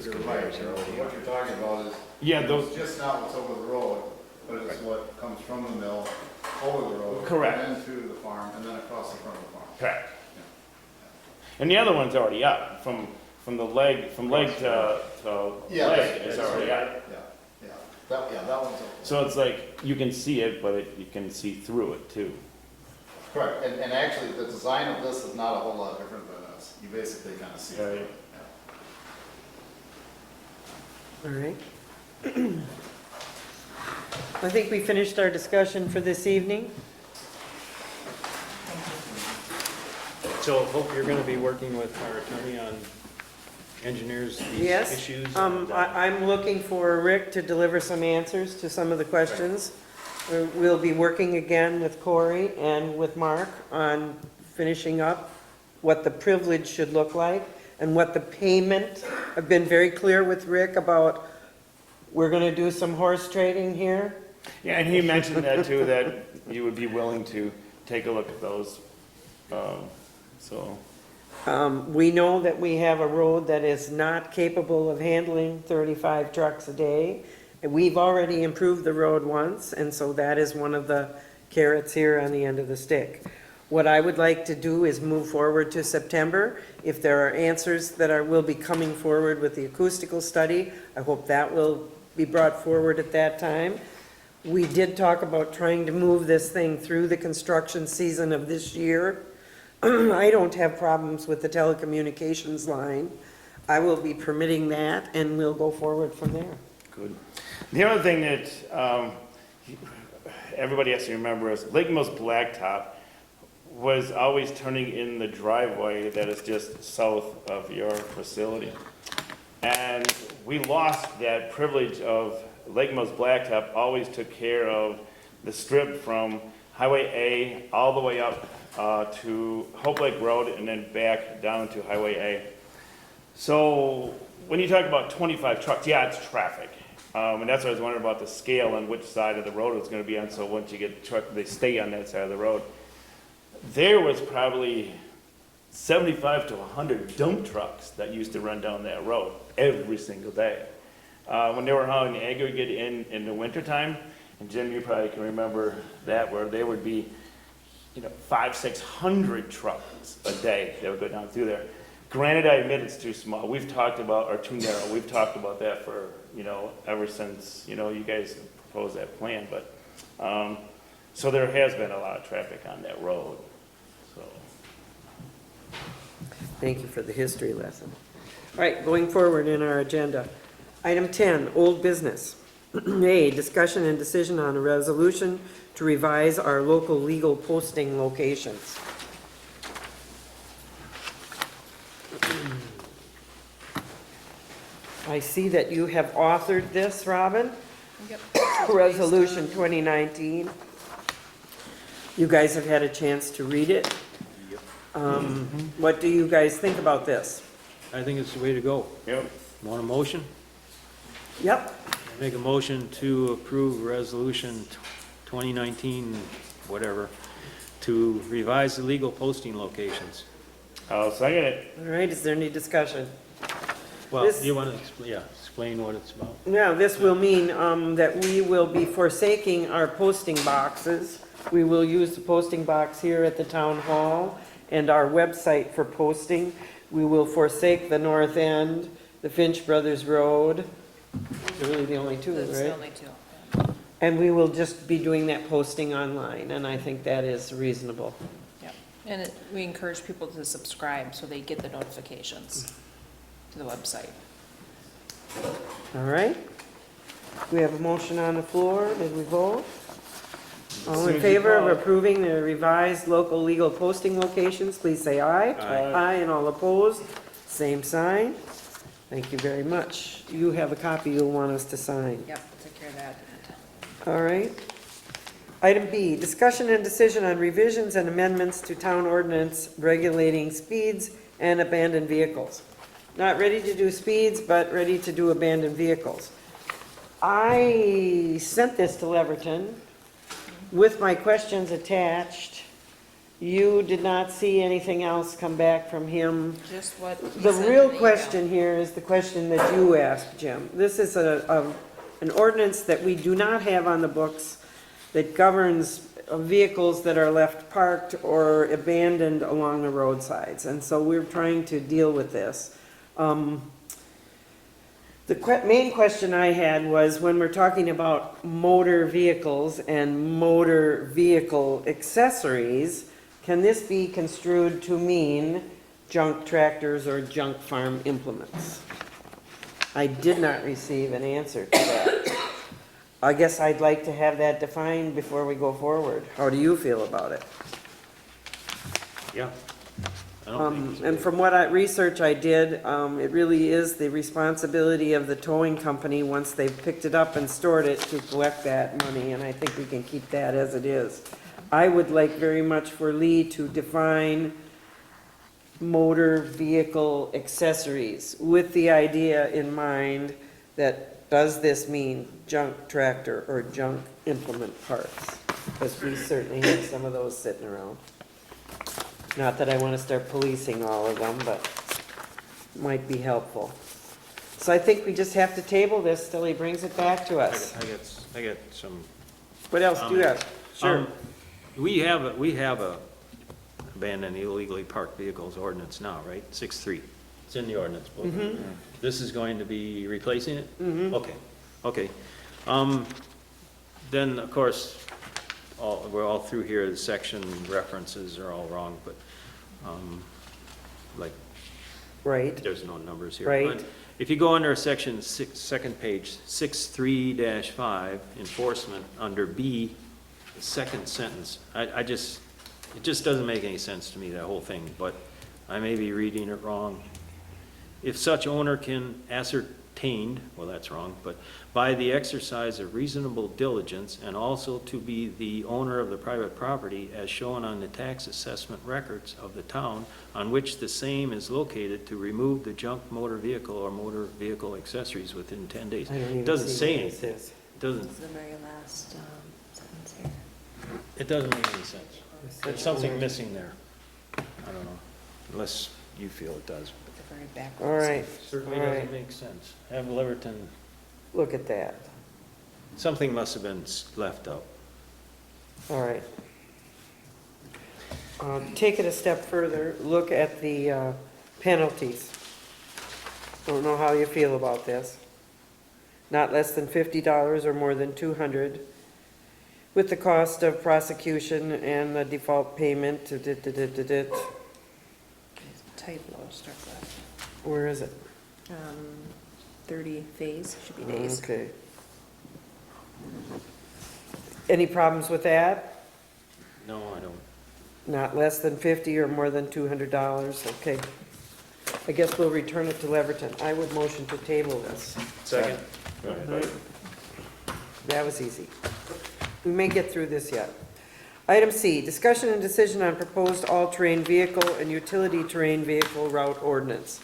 you're right. What you're talking about is, it's just not what's over the road, but it's what comes from the mill, over the road. Correct. And then to the farm, and then across the front of the farm. Correct. And the other one's already up, from the leg, from leg to leg, it's already up. That one's up. So it's like, you can see it, but you can see through it too. Correct, and actually, the design of this is not a whole lot different than this. You basically kind of see it. All right. I think we finished our discussion for this evening. So hope you're going to be working with our attorney on engineers, these issues. Yes, I'm looking for Rick to deliver some answers to some of the questions. We'll be working again with Corey and with Mark on finishing up what the privilege should look like and what the payment. I've been very clear with Rick about, we're gonna do some horse trading here. Yeah, and he mentioned that too, that you would be willing to take a look at those, We know that we have a road that is not capable of handling 35 trucks a day. And we've already improved the road once, and so that is one of the carrots here on the end of the stick. What I would like to do is move forward to September. If there are answers that will be coming forward with the acoustical study, I hope that will be brought forward at that time. We did talk about trying to move this thing through the construction season of this year. I don't have problems with the telecommunications line. I will be permitting that, and we'll go forward from there. Good. The other thing that everybody has to remember is Lake Mills Blacktop was always turning in the driveway that is just south of your facility. And we lost that privilege of Lake Mills Blacktop always took care of the strip from Highway A all the way up to Hope Lake Road and then back down to Highway A. So when you talk about 25 trucks, yeah, it's traffic. And that's what I was wondering about the scale and which side of the road it's going to be on. So once you get the truck, they stay on that side of the road. There was probably 75 to 100 dump trucks that used to run down that road every single day. When they were hauling aggregate in the wintertime, and Jim, you probably can remember that, where there would be, 500-600 trucks a day that would go down through there. Granted, I admit it's too small. We've talked about, or too narrow. We've talked about that for, ever since, you guys proposed that plan. But, so there has been a lot of traffic on that road, so. Thank you for the history lesson. All right, going forward in our agenda. Item 10, old business. A, discussion and decision on a resolution to revise our local legal posting locations. I see that you have authored this, Robin. Yep. Resolution 2019. You guys have had a chance to read it. What do you guys think about this? I think it's the way to go. Yep. Want a motion? Yep. Make a motion to approve resolution 2019, whatever, to revise the legal posting locations. I'll second it. All right, is there any discussion? Well, This- you want to, explain what it's about? Now, this will mean that we will be forsaking our posting boxes. We will use the posting box here at the town hall and our website for posting. We will forsake the north end, the Finch Brothers Road. They're really the only two, That's the right? only two. And we will just be doing that posting online, and I think that is reasonable. Yeah, and we encourage people to subscribe so they get the notifications to the website. All right? We have a motion on the floor. Did we vote? All in favor of approving the revised local legal posting locations, please say aye. Aye. Aye, and all opposed, same sign. Thank you very much. You have a copy you'll want us to sign. Yep, take care of that. All right. Item B, discussion and decision on revisions and amendments to town ordinance regulating speeds and abandoned vehicles. Not ready to do speeds, but ready to do abandoned vehicles. I sent this to Leverton with my questions attached. You did not see anything else come back from him. Just what he The said in real the email. question here is the question that you asked, Jim. This is an ordinance that we do not have on the books that governs vehicles that are left parked or abandoned along the roadsides. And so we're trying to deal with this. The main question I had was when we're talking about motor vehicles and motor vehicle accessories, can this be construed to mean junk tractors or junk farm implements? I did not receive an answer to that. I guess I'd like to have that defined before we go forward. How do you feel about it? Yeah. I don't think it's And from what research I did, it really is the responsibility of the towing company, once they've picked it up and stored it, to collect that money, and I think we can keep that as it is. I would like very much for Lee to define motor vehicle accessories with the idea in mind that, does this mean junk tractor or junk implement parts? Because we certainly have some of those sitting around. Not that I want to start policing all of them, but it might be helpful. So I think we just have to table this till he brings it back to us. I get some. What else do you have? Sure. We have a abandoned illegally parked vehicles ordinance now, right? 6.3. It's in the ordinance book. This is going to be replacing it? Okay, okay. Then, of course, we're all through here, the section references are all wrong, but, like, Right, there's no numbers here. Right. But if you go under section second page, 6.3-5, enforcement, under B, the second sentence, it just doesn't make any sense to me, that whole thing, but I may be reading it wrong. If such owner can ascertained, well, that's wrong, but by the exercise of reasonable diligence and also to be the owner of the private property as shown on the tax assessment records of the town on which the same is located, to remove the junk motor vehicle or motor vehicle accessories within 10 days. I don't even It doesn't see say what this anything. is. It doesn't, The very last sentence here. it doesn't make any sense. There's something missing there. I don't know, unless you feel it does. The very back. all right, Certainly all right. doesn't make sense. Have Leverton, Look at that. something must have been left out. All right. Take it a step further, look at the penalties. Don't know how you feel about this. Not less than $50 or more than $200, with the cost of prosecution and the default payment. Typo, start that. Where is it? 30 phase, should be days. Okay. Any problems with that? No, I don't. Not less than 50 or more than $200, okay. I guess we'll return it to Leverton. I would motion to table this. Second. That was easy. We may get through this yet. Item C, discussion and decision on proposed all-terrain vehicle and utility terrain vehicle route ordinance.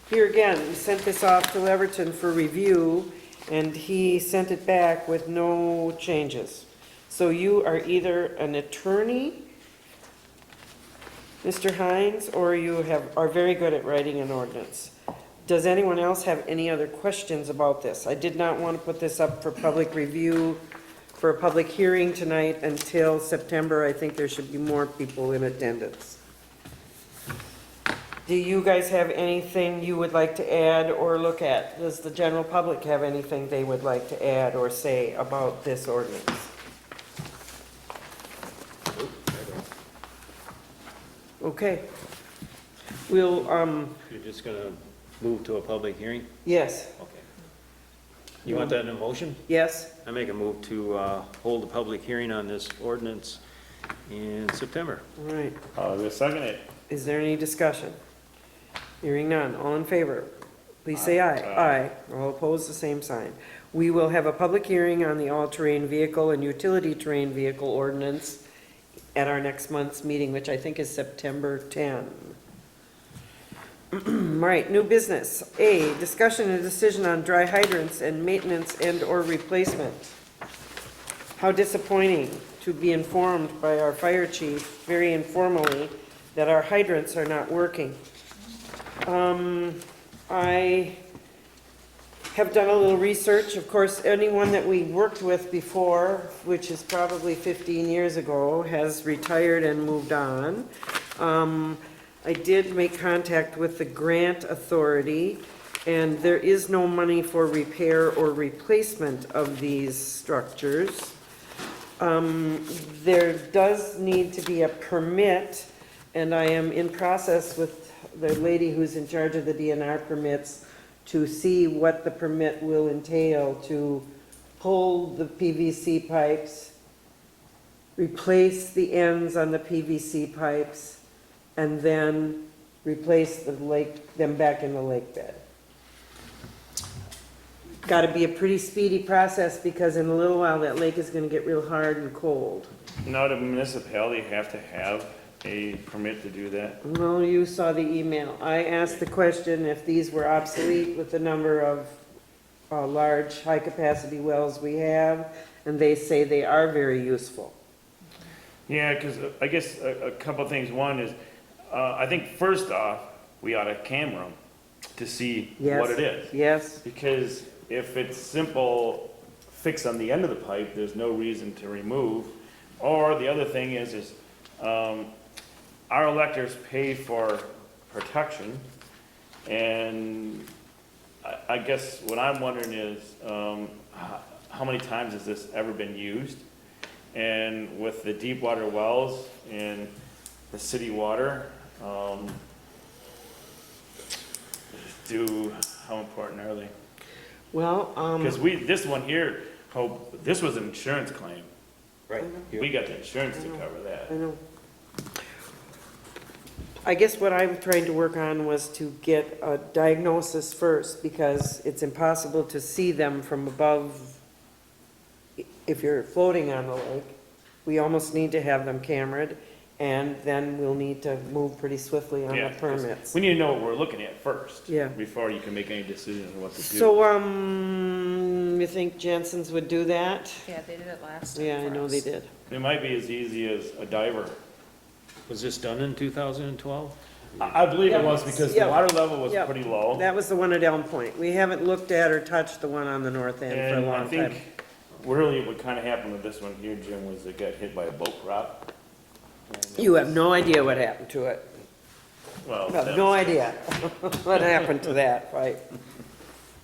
Here again, we sent this off to Leverton for review, and he sent it back with no changes. So you are either an attorney, Mr. Hines, or you are very good at writing an ordinance. Does anyone else have any other questions about this? I did not want to put this up for public review, for a public hearing tonight until September. I think there should be more people in attendance. Do you guys have anything you would like to add or look at? Does the general public have anything they would like to add or say about this ordinance? Okay. We'll, You're just gonna move to a public hearing? yes, Okay. You want that in a motion? yes, I make a move to hold a public hearing on this ordinance in September. all right. I'll second it. Is there any discussion? Hearing none, all in favor, please say aye. Aye. All opposed, the same sign. We will have a public hearing on the all-terrain vehicle and utility terrain vehicle ordinance at our next month's meeting, which I think is September 10. All right, new business. A, discussion and decision on dry hydrants and maintenance and/or replacement. How disappointing to be informed by our fire chief, very informally, that our hydrants are not working. I have done a little research. Of course, anyone that we worked with before, which is probably 15 years ago, has retired and moved on. I did make contact with the grant authority, and there is no money for repair or replacement of these structures. There does need to be a permit, and I am in process with the lady who's in charge of the DNR permits to see what the permit will entail to pull the PVC pipes, replace the ends on the PVC pipes, and then replace them back in the lake bed. Got to be a pretty speedy process because in a little while that lake is going to get real hard and cold. Now, the municipality have to have a permit to do that? Well, you saw the email. I asked the question if these were obsolete with the number of large, high-capacity wells we have, and they say they are very useful. Yeah, because I guess a couple of things. One is, I think first off, we ought to camera them to see Yes. what it is. Yes, Because if it's simple fix on the end of the pipe, there's no reason to remove. Or the other thing is, our electors pay for protection, and I guess what I'm wondering is, how many times has this ever been used? And with the deep water wells and the city water, how important are they? Well, Because this one here, this was an insurance claim. Right. We got the insurance to cover that. I know. I guess what I'm trying to work on was to get a diagnosis first, because it's impossible to see them from above if you're floating on the lake. We almost need to have them cameraed, and then we'll need to move pretty swiftly on the Yeah, 'cause permits. we need to know what we're looking at first. Yeah. Before you can make any decision on what to do. So, you think Jensen's would do that? Yeah, they did it last time Yeah, I for know us. they did. It might be as easy as a diver. Was this done in 2012? I believe it was, because the Yeah. water level was Yeah. pretty low. That was the one at Elm Point. We haven't looked at or touched the one on the north end for a And I long time. think really what kind of happened with this one here, Jim, was it got hit by a boat prop. You have no idea what happened to it. Well, I have that no was- idea what happened to that, right?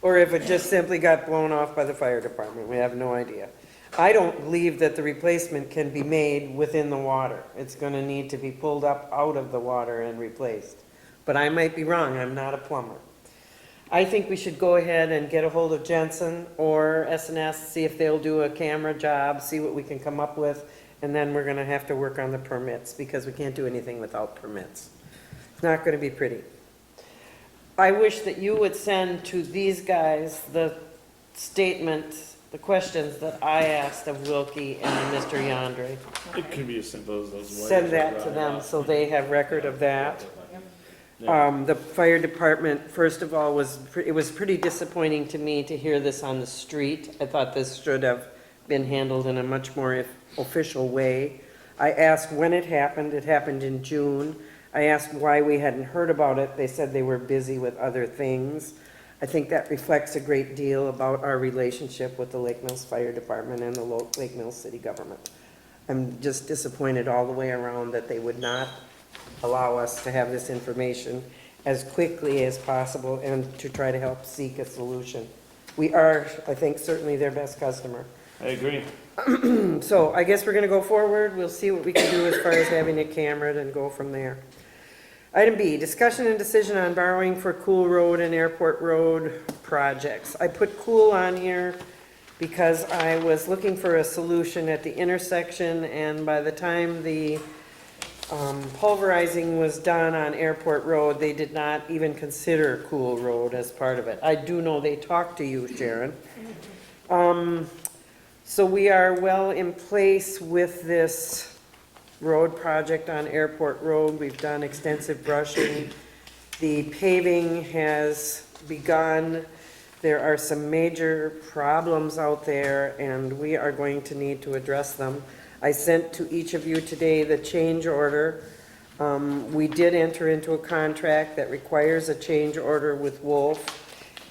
Or if it just simply got blown off by the fire department, we have no idea. I don't believe that the replacement can be made within the water. It's gonna need to be pulled up out of the water and replaced. But I might be wrong, I'm not a plumber. I think we should go ahead and get a hold of Jensen or S&S, see if they'll do a camera job, see what we can come up with, and then we're gonna have to work on the permits, because we can't do anything without permits. It's not gonna be pretty. I wish that you would send to these guys the statement, the questions that I asked of Wilkie and Mr. Yandre. It could be as simple as those wires. Send that are to running them off. so they have record of that. Yeah. The fire department, first of all, it was pretty disappointing to me to hear this on the street. I thought this should have been handled in a much more official way. I asked when it happened in June. I asked why we hadn't heard about it. They said they were busy with other things. I think that reflects a great deal about our relationship with the Lake Mills Fire Department and the Lake Mills City government. I'm just disappointed all the way around that they would not allow us to have this information as quickly as possible and to try to help seek a solution. We are, I think, certainly their best customer. I agree. So I guess we're gonna go forward. We'll see what we can do as far as having it cameraed and go from there. Item B, discussion and decision on borrowing for Cool Road and Airport Road projects. I put Cool on here because I was looking for a solution at the intersection, and by the time the pulverizing was done on Airport Road, they did not even consider Cool Road as part of it. I do know they talked to you, Sharon. So we are well in place with this road project on Airport Road. We've done extensive brushing. The paving has begun. There are some major problems out there, and we are going to need to address them. I sent to each of you today the change order. We did enter into a contract that requires a change order with Wolf,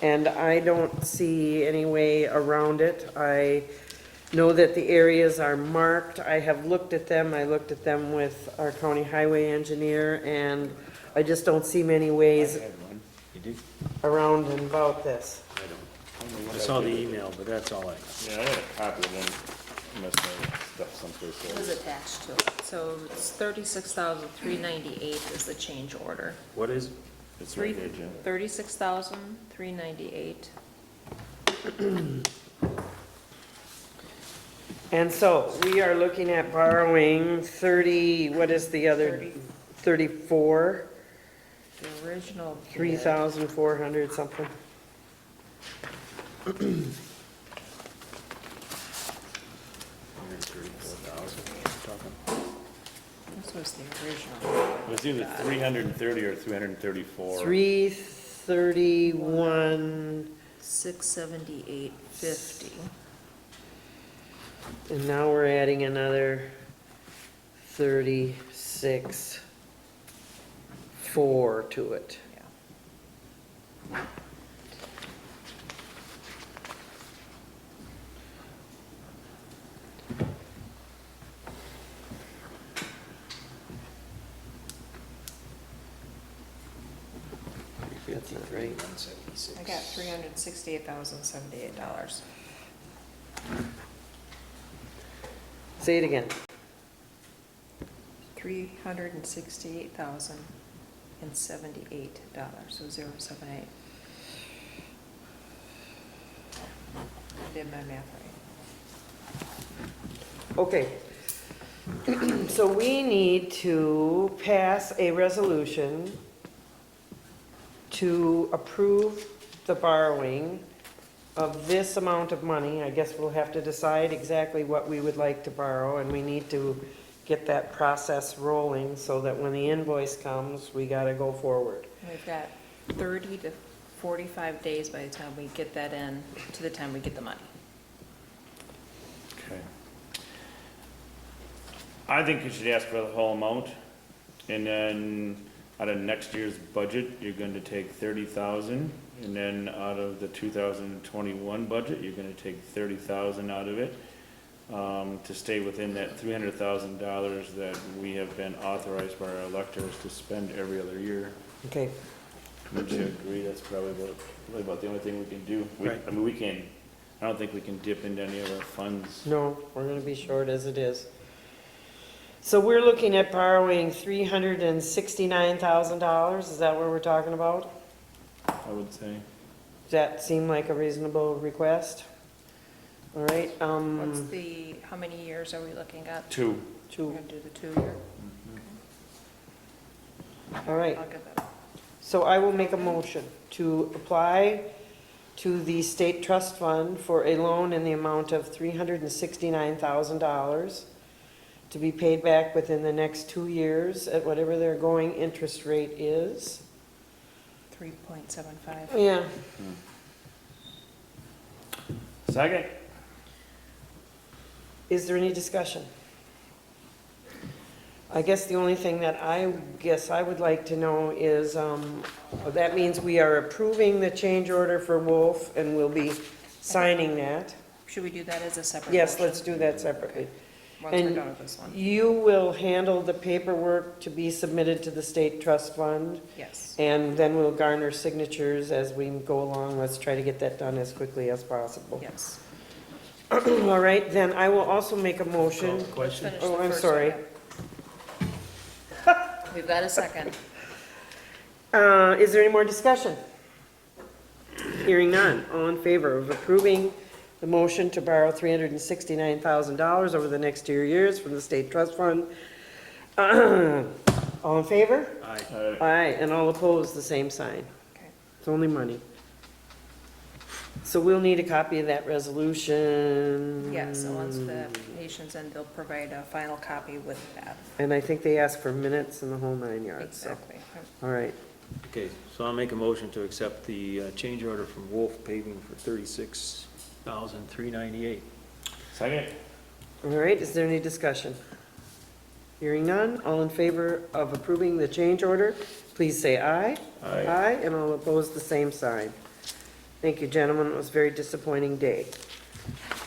and I don't see any way around it. I know that the areas are marked. I have looked at them. I looked at them with our county highway engineer, and I just don't see many ways You do? around and about this. I saw the email, but that's all I. Yeah, I had a copy of them. Must have stuff someplace It was else. attached to it, so it's 36,398 is the change order. What is? It's right there, Jim. 36,398. And so we are looking at borrowing 30, what is the other, 34, The original bid. 3,400 something. This was the original. It was either 330 or 334. 331, 678.50. and now we're adding another 36,4 to it. think, right? I got $368,078. Say it again. $368,078, so 078. I did my math right. Okay. So we need to pass a resolution to approve the borrowing of this amount of money. I guess we'll have to decide exactly what we would like to borrow, and we need to get that process rolling so that when the invoice comes, we gotta go forward. We've got 30 to 45 days by the time we get that in, to the time we get the money. Okay. I think you should ask for the whole amount, and then out of next year's budget, you're going to take 30,000, and then out of the 2021 budget, you're going to take 30,000 out of it, to stay within that $300,000 that we have been authorized by our electors to spend every other year. Okay. Would you agree? That's probably about the only thing we can do. Right. I mean, I don't think we can dip into any of our funds. No, we're gonna be short as it is. So we're looking at borrowing $369,000, is that what we're talking about? I would say. Does that seem like a reasonable request? All right, What's how many years are we looking at? 2. We're two, gonna do the 2-year? all right. I'll get that. So I will make a motion to apply to the state trust fund for a loan in the amount of $369,000 to be paid back within the next 2 years at whatever their going interest rate is. 3.75. Yeah. Second. Is there any discussion? I guess the only thing that I would like to know is, that means we are approving the change order for Wolf and we'll be signing that. Should we do that as a separate Yes, motion? let's do that separately. Once we're And done with this one. you will handle the paperwork to be submitted to the state trust fund, Yes. and then we'll garner signatures as we go along. Let's try to get that done as quickly as possible. Yes. All right, then I will also make a motion. Question? Finish Oh, the I'm first sorry. one, yeah. We've got a second. Is there any more discussion? Hearing none. All in favor of approving the motion to borrow $369,000 over the next 2 years from the state trust fund? All in favor? Aye. Aye, and all opposed, the same sign. Okay. It's only money. So we'll need a copy of that resolution. Yes, and once the application's in, they'll provide a final copy with that. And I think they ask for minutes and the whole 9 yards, so. Exactly. All right. Okay, so I'll make a motion to accept the change order from Wolf Paving for $36,398. Second. All right, is there any discussion? Hearing none, all in favor of approving the change order, please say aye. Aye. Aye, and all opposed, the same sign. Thank you, gentlemen, it was a very disappointing day.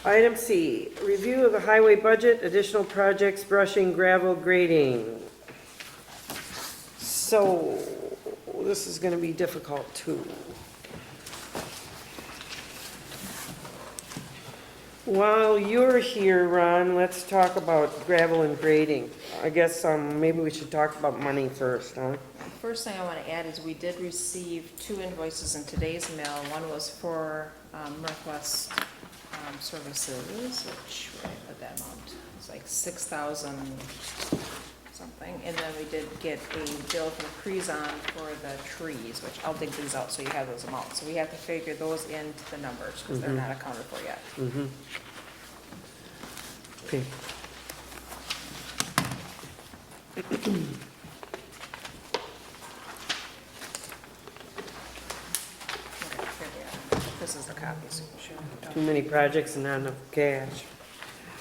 Item C, review of the highway budget, additional projects, brushing, gravel, grading. So, this is gonna be difficult too. While you're here, Ron, let's talk about gravel and grading. I guess maybe we should talk about money first, huh? First thing I want to add is we did receive 2 invoices in today's mail. One was for Northwest Services, which, what that amount? It's like 6,000 something. And then we did get a bill from Crezon for the trees, which I'll dig these out so you have those amounts. So we have to figure those into the numbers because they're not accounted for yet. Mm-hmm. Okay. Okay, here they are. This is the copy, so you should. Too many projects and not enough cash.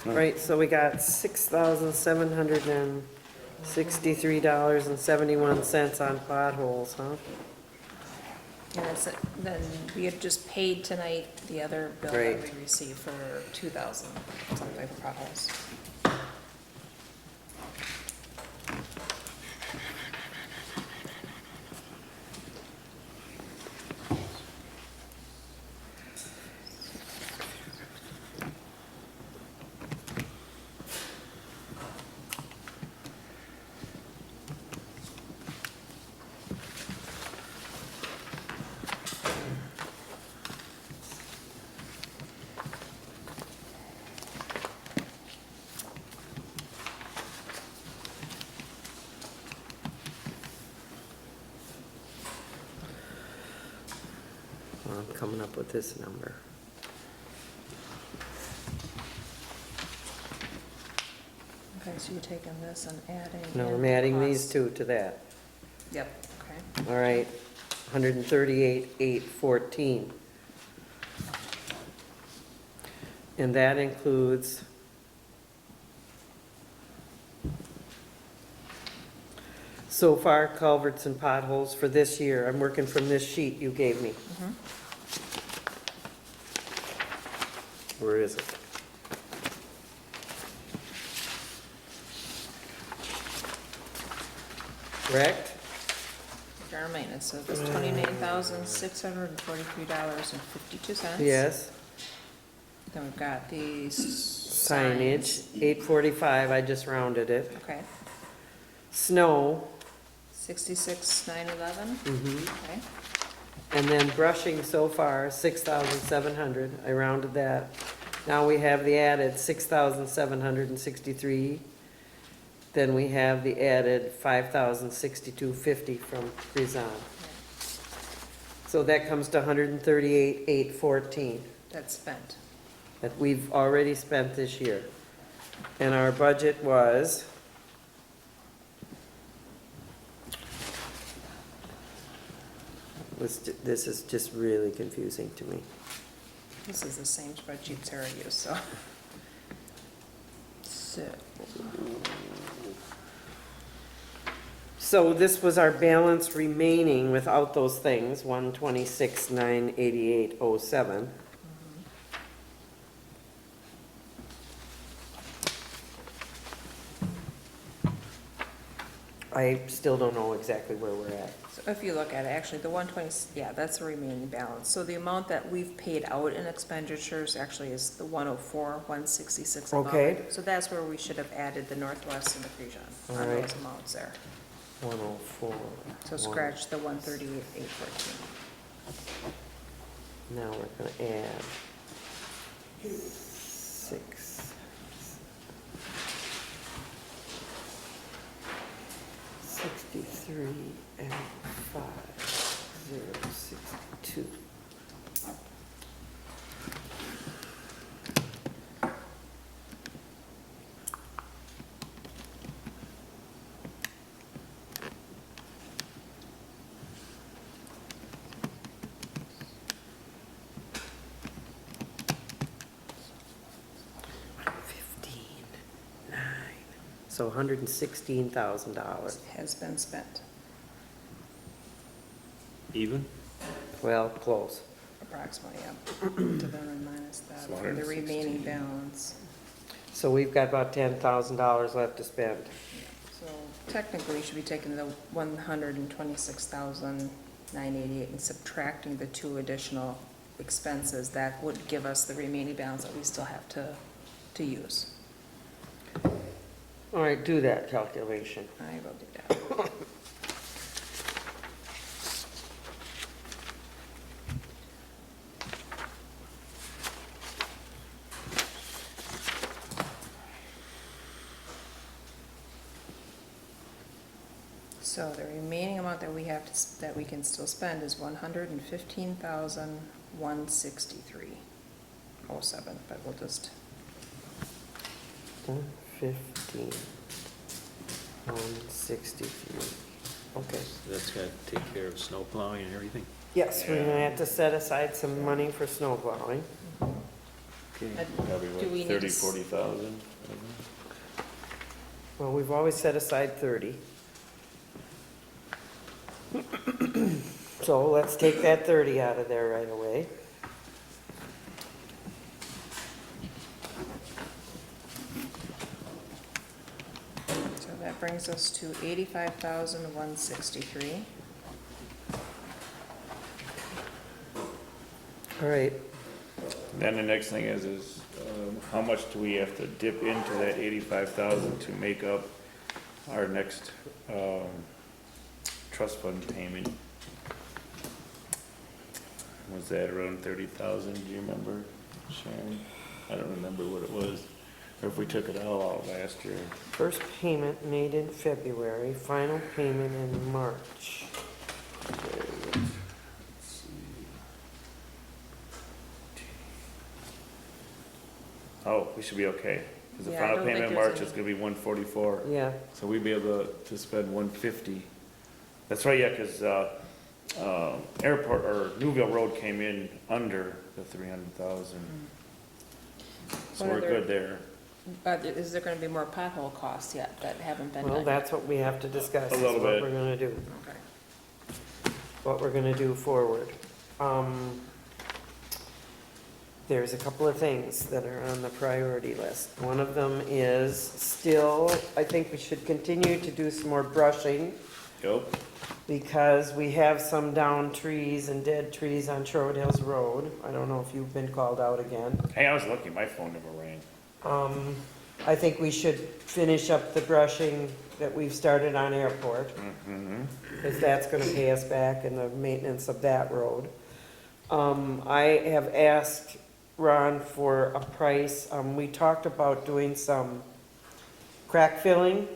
Right, so we got $6,763.71 on potholes, huh? And then we had just paid tonight the other bill Great. that we received for 2,000 something for potholes. I'm coming up with this number. Okay, so you're taking this and adding. No, in I'm adding these cost. two to that. Yep, okay. All right, 138,814. And that includes so far culverts and potholes for this year. I'm working from this sheet you gave me. Where is it? Correct? General maintenance, so it's $29,643.52. Yes. Then we've got the Signage, 845, I just rounded it. Okay, Snow, 66,911, okay. and then brushing so far, 6,700, I rounded that. Now we have the added 6,763. Then we have the added 5,062.50 from Krizan. So that comes to 138,814 That's spent. that we've already spent this year. And our budget was, this is just really confusing to me. This is the same spreadsheet Sarah used, so. So this was our balance remaining without those things, 126,988.07. I still don't know exactly where we're at. So if you look at it, actually, the 120, yeah, that's the remaining balance. So the amount that we've paid out in expenditures actually is the 104,166 amount. Okay. So that's where we should have added the Northwest and the Crejan All on right. those amounts there. 104. So scratch the 138,814. Now we're gonna add 6. 63 and 5062. So $116,000. Has been spent, Even? Well, close. approximately, yeah. To then minus that So from the remaining 116. balance. So we've got about $10,000 left to spend. So technically, you should be taking the 126,988 and subtracting the two additional expenses. That would give us the remaining balance that we still have to use. All right, do that calculation. I will do that. So the remaining amount that we have that we can still spend is 115,163.07, but we'll just, 115, 163. Okay. That's got to take care of snow plowing and everything. Yes, we're gonna have to set aside some money for snow plowing. Okay. Probably Do we what, need to 30, 40,000? Well, we've always set aside 30. So let's take that 30 out of there right away. so that brings us to 85,163. All right, Then the next thing is how much do we have to dip into that 85,000 to make up our next, trust fund payment? Was that around 30,000, do you remember, Sharon? I don't remember what it was, or if we took it all out last year. first payment made in February, final payment in March. Okay, let's see. Oh, we should be okay. Because the Yeah, I final don't think payment in there's March any- is gonna be 144. Yeah, So we'd be able to spend 150. That's right, yeah, because Airport, or Newville Road came in under the 300,000. So What we're other- good there. Is there gonna be more pothole costs yet that haven't been done? well, yet? that's what we have to discuss, A is little what bit. we're gonna do, Okay. what we're gonna do forward. There's a couple of things that are on the priority list. One of them is still, I think we should continue to do some more brushing, Yep. because we have some down trees and dead trees on Sherwood Hills Road. I don't know if you've been called out again. Hey, I was lucky, my phone never rang. I think we should finish up the brushing that we've started on Airport, Mm-hmm. because that's gonna pay us back in the maintenance of that road. I have asked Ron for a price. We talked about doing some crack filling.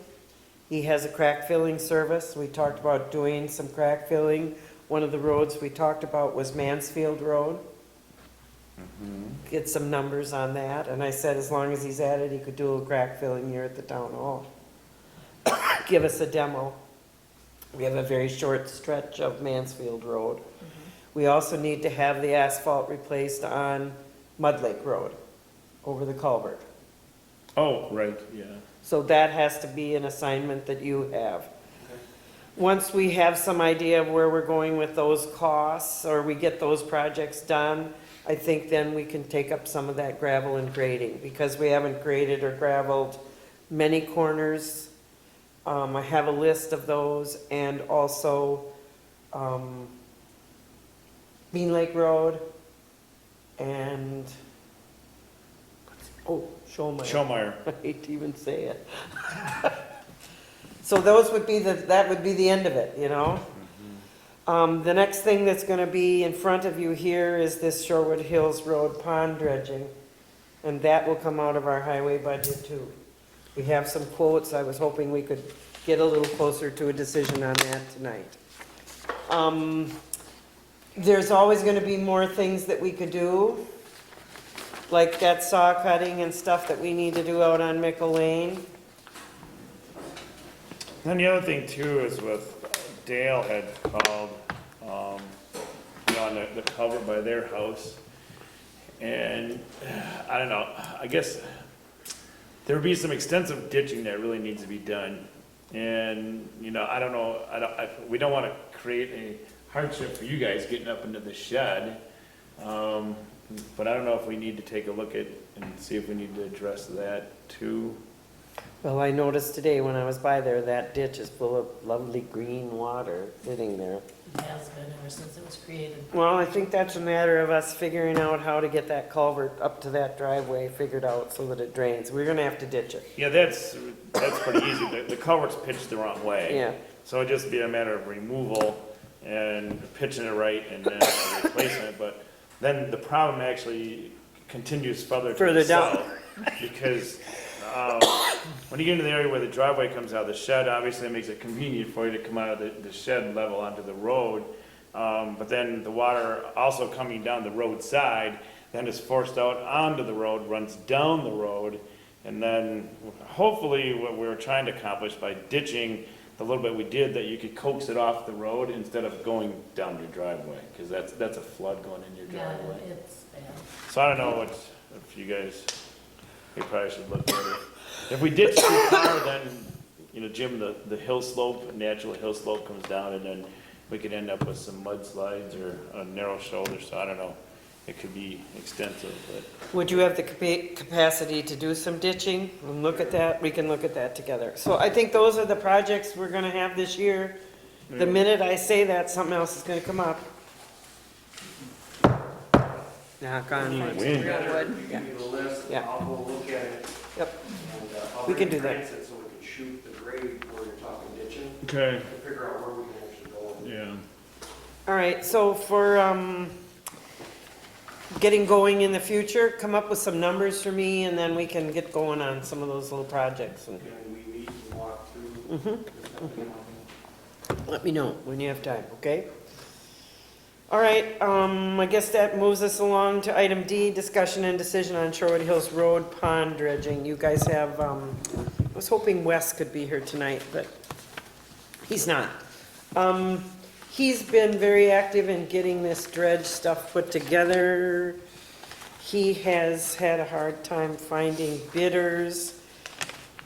He has a crack filling service. We talked about doing some crack filling. One of the roads we talked about was Mansfield Road. Get some numbers on that, and I said as long as he's at it, he could do a crack filling here at the town hall. Give us a demo. We have a very short stretch of Mansfield Road. We also need to have the asphalt replaced on Mud Lake Road, over the culvert. Oh, right, yeah. So that has to be an assignment that you have. Once we have some idea of where we're going with those costs, or we get those projects done, I think then we can take up some of that gravel and grading, because we haven't graded or gravelled many corners. I have a list of those, and also, Bean Lake Road, and, oh, Schollmeyer. Schollmeyer. I hate to even say it. So those would be that would be the end of it, you know? The next thing that's gonna be in front of you here is this Sherwood Hills Road pond dredging, and that will come out of our highway budget too. We have some quotes. I was hoping we could get a little closer to a decision on that tonight. There's always gonna be more things that we could do, like that saw cutting and stuff that we need to do out on Mickle Lane. And the other thing too is with Dale had called, on the culvert by their house. And I don't know, I guess there would be some extensive ditching that really needs to be done. And, I don't know, we don't want to create a hardship for you guys getting up into the shed. But I don't know if we need to take a look at and see if we need to address that too. Well, I noticed today when I was by there, that ditch is full of lovely green water sitting there. It has been ever since it was created. Well, I think that's a matter of us figuring out how to get that culvert up to that driveway figured out so that it drains. We're gonna have to ditch it. Yeah, that's pretty easy. The culvert's pitched the wrong way. Yeah. So it'd just be a matter of removal and pitching it right and then a replacement. But then the problem actually continues further to the down. south. Because when you get into the area where the driveway comes out of the shed, obviously it makes it convenient for you to come out of the shed level onto the road. But then the water also coming down the roadside, then is forced out onto the road, runs down the road. And then hopefully what we were trying to accomplish by ditching the little bit we did, that you could coax it off the road instead of going down your driveway. Because that's a flood going in your Yeah, driveway. it's bad. So I don't know if you guys, we probably should look at it. If we ditch too far, then, Jim, the hill slope, natural hill slope comes down, and then we could end up with some mudslides or a narrow shoulder, so I don't know. It could be extensive, but. Would you have the capacity to do some ditching? And look at that, we can look at that together. So I think those are the projects we're gonna have this year. The minute I say that, something else is gonna come up. Knock on wood. Wind. Give me the list, Yeah. I'll go look at it. Yep. And I'll We can bring do that. transit so we can shoot the grade where you're talking ditching, Okay. to figure out where we can actually go. Yeah. All right, so for, getting going in the future, come up with some numbers for me, and then we can get going on some of those little projects. And Can we meet and walk through? let me know when you have time, okay? All right, I guess that moves us along to item D, discussion and decision on Sherwood Hills Road pond dredging. You guys have, I was hoping Wes could be here tonight, but he's not. He's been very active in getting this dredge stuff put together. He has had a hard time finding bidders.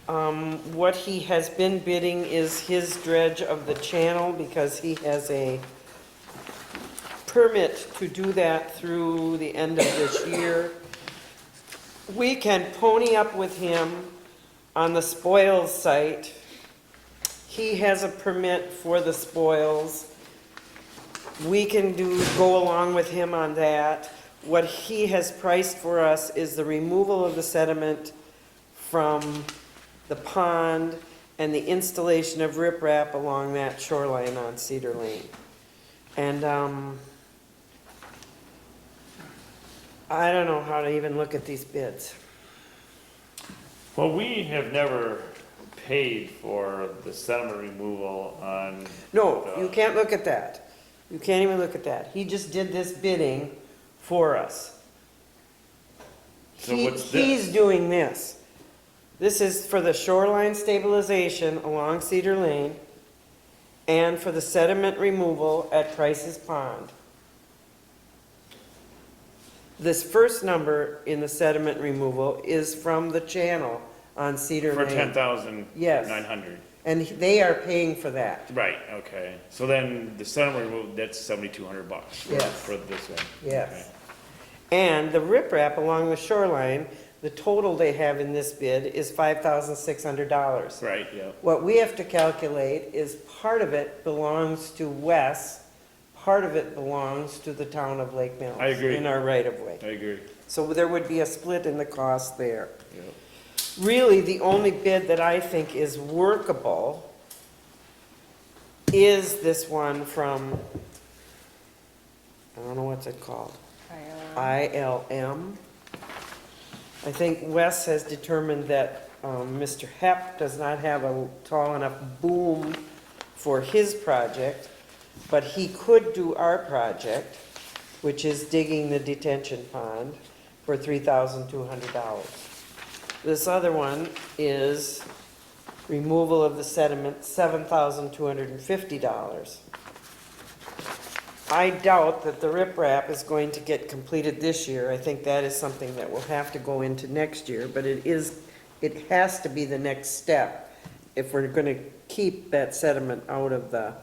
What he has been bidding is his dredge of the channel because he has a permit to do that through the end of this year. We can pony up with him on the spoils site. He has a permit for the spoils. We can go along with him on that. What he has priced for us is the removal of the sediment from the pond and the installation of riprap along that shoreline on Cedar Lane. And I don't know how to even look at these bids. Well, we have never paid for the sediment removal on. No, you can't look at that. You can't even look at that. He just did this bidding for us. So what's this? He's doing this. This is for the shoreline stabilization along Cedar Lane and for the sediment removal at Price's Pond. This first number in the sediment removal is from the channel on Cedar For Lane. 10,900. Yes. And they are paying for that. Right, okay. So then the sediment removal, that's $7,200 Yes. for this one. Yes. And the riprap along the shoreline, the total they have in this bid is $5,600. Right, yeah. What we have to calculate is part of it belongs to Wes, part of it belongs to the town of Lake Mills. I agree. In our right of way. I agree. So there would be a split in the cost there. Yep. Really, the only bid that I think is workable is this one from, I don't know what's it called? ILM. I think Wes has determined that Mr. Hepp does not have a tall enough boom for his project, but he could do our project, which is digging the detention pond, for $3,200. This other one is removal of the sediment, $7,250. I doubt that the riprap is going to get completed this year. I think that is something that will have to go into next year, but it has to be the next step if we're gonna keep that sediment out of the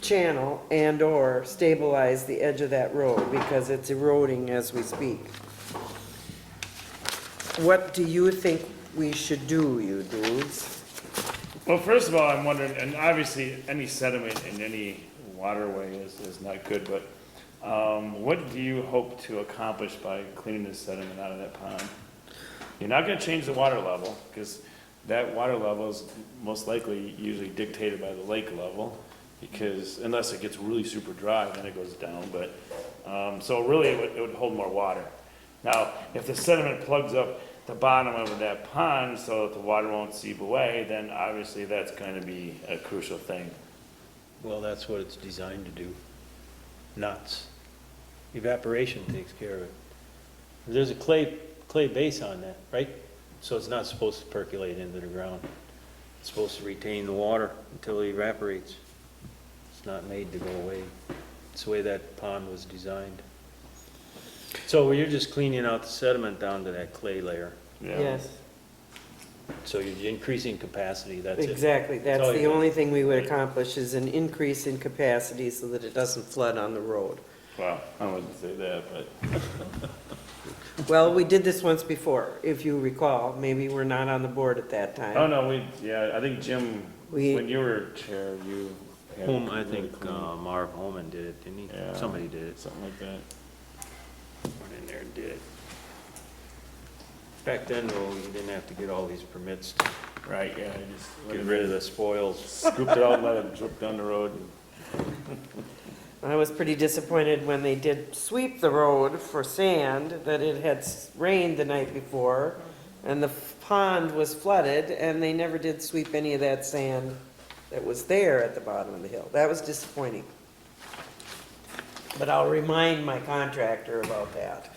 channel and/or stabilize the edge of that road, because it's eroding as we speak. What do you think we should do, you dudes? Well, first of all, I'm wondering, and obviously any sediment in any waterway is not good, but what do you hope to accomplish by cleaning the sediment out of that pond? You're not gonna change the water level, because that water level is most likely usually dictated by the lake level, because unless it gets really super dry, then it goes down, but, so really it would hold more water. Now, if the sediment plugs up the bottom of that pond so that the water won't seep away, then obviously that's gonna be a crucial thing. Well, that's what it's designed to do. Nuts. Evaporation takes care of it. There's a clay base on that, right? So it's not supposed to percolate into the ground. It's supposed to retain the water until it evaporates. It's not made to go away. It's the way that pond was designed. So you're just cleaning out the sediment down to that clay layer. Yeah. Yes, So you're increasing capacity, that's it. exactly. That's all the you're only thing we would accomplish, is an increase in capacity so that it doesn't flood on the road. Well, I wouldn't say that, but. Well, we did this once before, if you recall. Maybe we're not on the board at that time. Oh, no, I think Jim, We- when you were chair, you. had Home, I to think clean it. Marv Holman did it, didn't he? Yeah. Somebody did it. Something like that. Went in there and did it. Back then, though, you didn't have to get all these permits to Right, yeah, I just. get rid of the spoils. Scooped it out and let it drip down the road. I was pretty disappointed when they did sweep the road for sand, that it had rained the night before, and the pond was flooded, and they never did sweep any of that sand that was there at the bottom of the hill. That was disappointing. but I'll remind my contractor about that.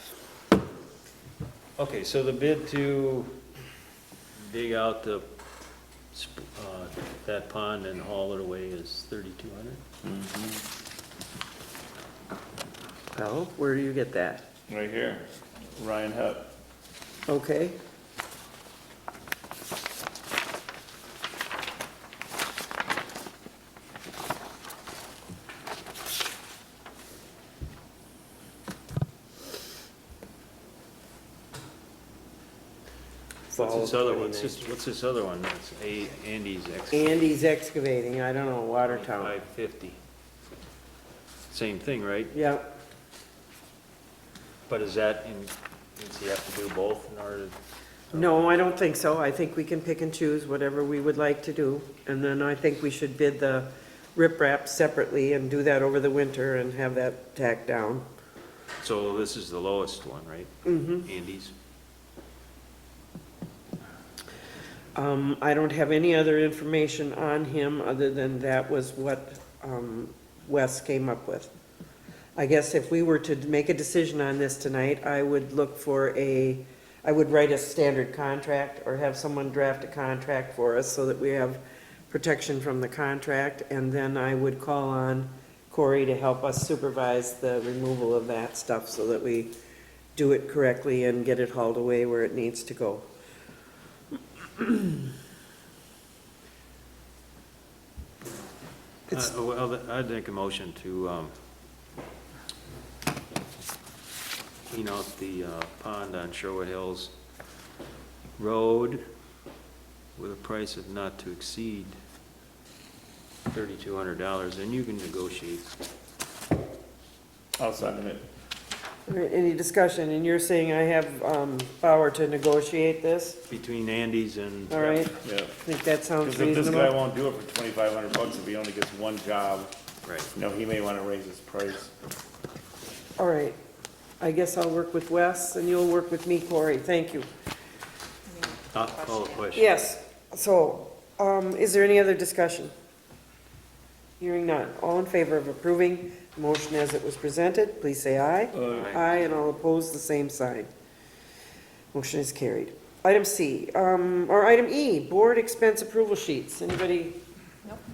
Okay, so the bid to dig out that pond and haul it away is 3,200? Well, where do you get that? Right here, Ryan Hutt. Okay. What's this other one? That's Andy's Andy's Excavating, I don't know, Watertown. 550. Same thing, right? Yeah, But is that does he have to do both in order to? no, I don't think so. I think we can pick and choose whatever we would like to do. And then I think we should bid the riprap separately and do that over the winter and have that tacked down. So this is the lowest one, right? Mm-hmm. Andy's? I don't have any other information on him other than that was what Wes came up with. I guess if we were to make a decision on this tonight, I would look for I would write a standard contract or have someone draft a contract for us so that we have protection from the contract, and then I would call on Corey to help us supervise the removal of that stuff so that we do it correctly and get it hauled away where it needs to go. Well, I'd make a motion to clean out the pond on Sherwood Hills Road with a price of not to exceed $3,200, and you can negotiate. I'll second it. All right, any discussion? And you're saying I have power to negotiate this? Between Andy's and. All right, Yeah. I think that sounds Because if this guy reasonable. won't do it for $2,500 if he only gets one job, Right. he may want to raise his price. All right, I guess I'll work with Wes and you'll work with me, Corey. Thank you. I'll call a question. Yes, so, is there any other discussion? Hearing none. All in favor of approving the motion as it was presented, please say aye. Aye. Aye, and all opposed, the same sign. Motion is carried. Item C, or item E, board expense approval sheets. Anybody?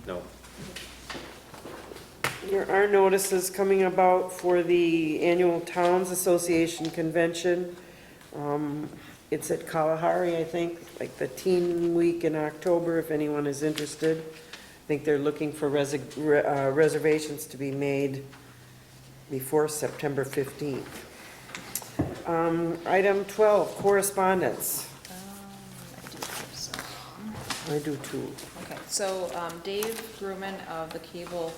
No. There are notices coming about for the annual Towns Association Convention. It's at Kalahari, I think, like the teen week in October, if anyone is interested. I think they're looking for reservations to be made before September 15th. Item 12, correspondence. I do have some. I do too. Okay, so Dave Grumman of the cable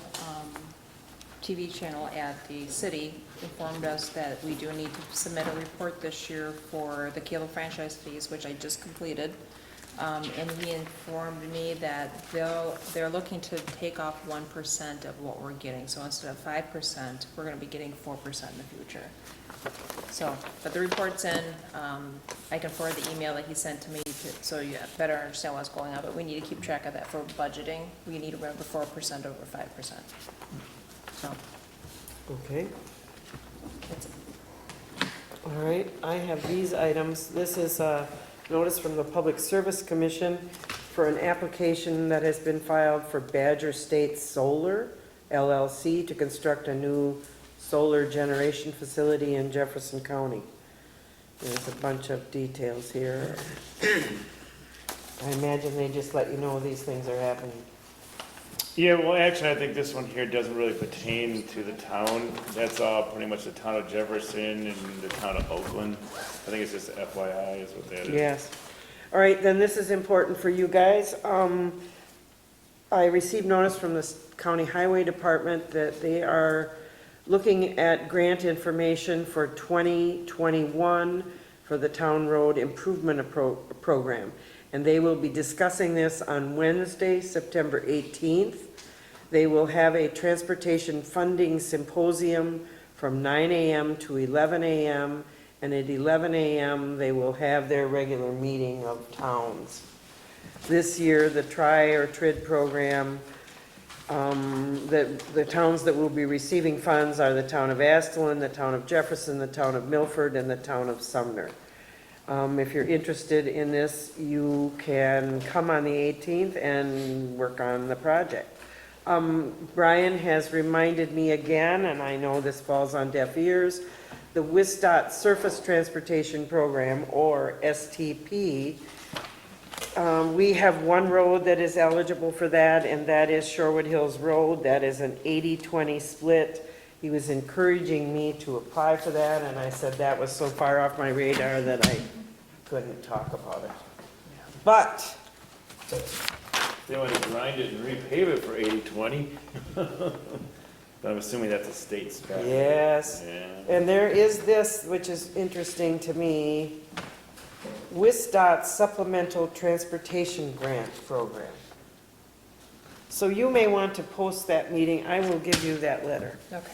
TV channel at the city informed us that we do need to submit a report this year for the cable franchise fees, which I just completed. And he informed me that they're looking to take off 1% of what we're getting. So instead of 5%, we're gonna be getting 4% in the future. So, but the report's in, I can forward the email that he sent to me so you better understand what's going on, but we need to keep track of that for budgeting. We need to remember 4% over 5%. So, Okay. that's it. All right, I have these items. This is a notice from the Public Service Commission for an application that has been filed for Badger State Solar LLC to construct a new solar generation facility in Jefferson County. There's a bunch of details here. I imagine they just let you know these things are happening. Yeah, well, actually, I think this one here doesn't really pertain to the town. That's pretty much the town of Jefferson and the town of Oakland. I think it's just FYI is what that is. Yes. All right, then this is important for you guys. I received notice from the County Highway Department that they are looking at grant information for 2021 for the Town Road Improvement Program. And they will be discussing this on Wednesday, September 18th. They will have a transportation funding symposium from 9 a.m. to 11 a.m. And at 11 a.m., they will have their regular meeting of towns. This year, the Tri or TRID program The towns that will be receiving funds are the town of Astilon, the town of Jefferson, the town of Milford, and the town of Sumner. If you're interested in this, you can come on the 18th and work on the project. Brian has reminded me again, and I know this falls on deaf ears, the WISDOT Surface Transportation Program, or STP. We have one road that is eligible for that, and that is Shorewood Hills Road. That is an 80-20 split. He was encouraging me to apply for that, and I said that was so far off my radar that I couldn't talk about it. But They want to grind it and repave it for 80-20. But I'm assuming that's a state spec. yes, Yeah. and there is this, which is interesting to me, WISDOT Supplemental Transportation Grant Program. So you may want to post that meeting. I will give you that letter. Okay.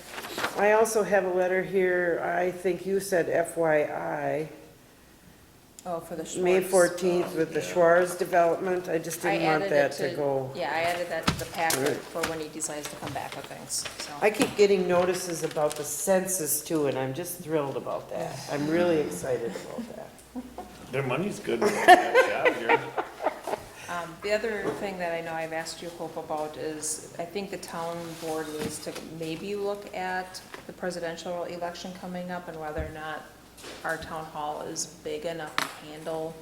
I also have a letter here, I think you said FYI, Oh, for the Schwartz. May 14th with the Schwartz development. I just I didn't want added that it to go. Yeah, I added that to the packet Right. for when he decides to come back with things, so. I keep getting notices about the census too, and I'm just thrilled about that. I'm really excited about that. Their money's good. With that job here. The other thing that I know I've asked you, Hope, about is, I think the town board needs to maybe look at the presidential election coming up and whether or not our town hall is big enough to handle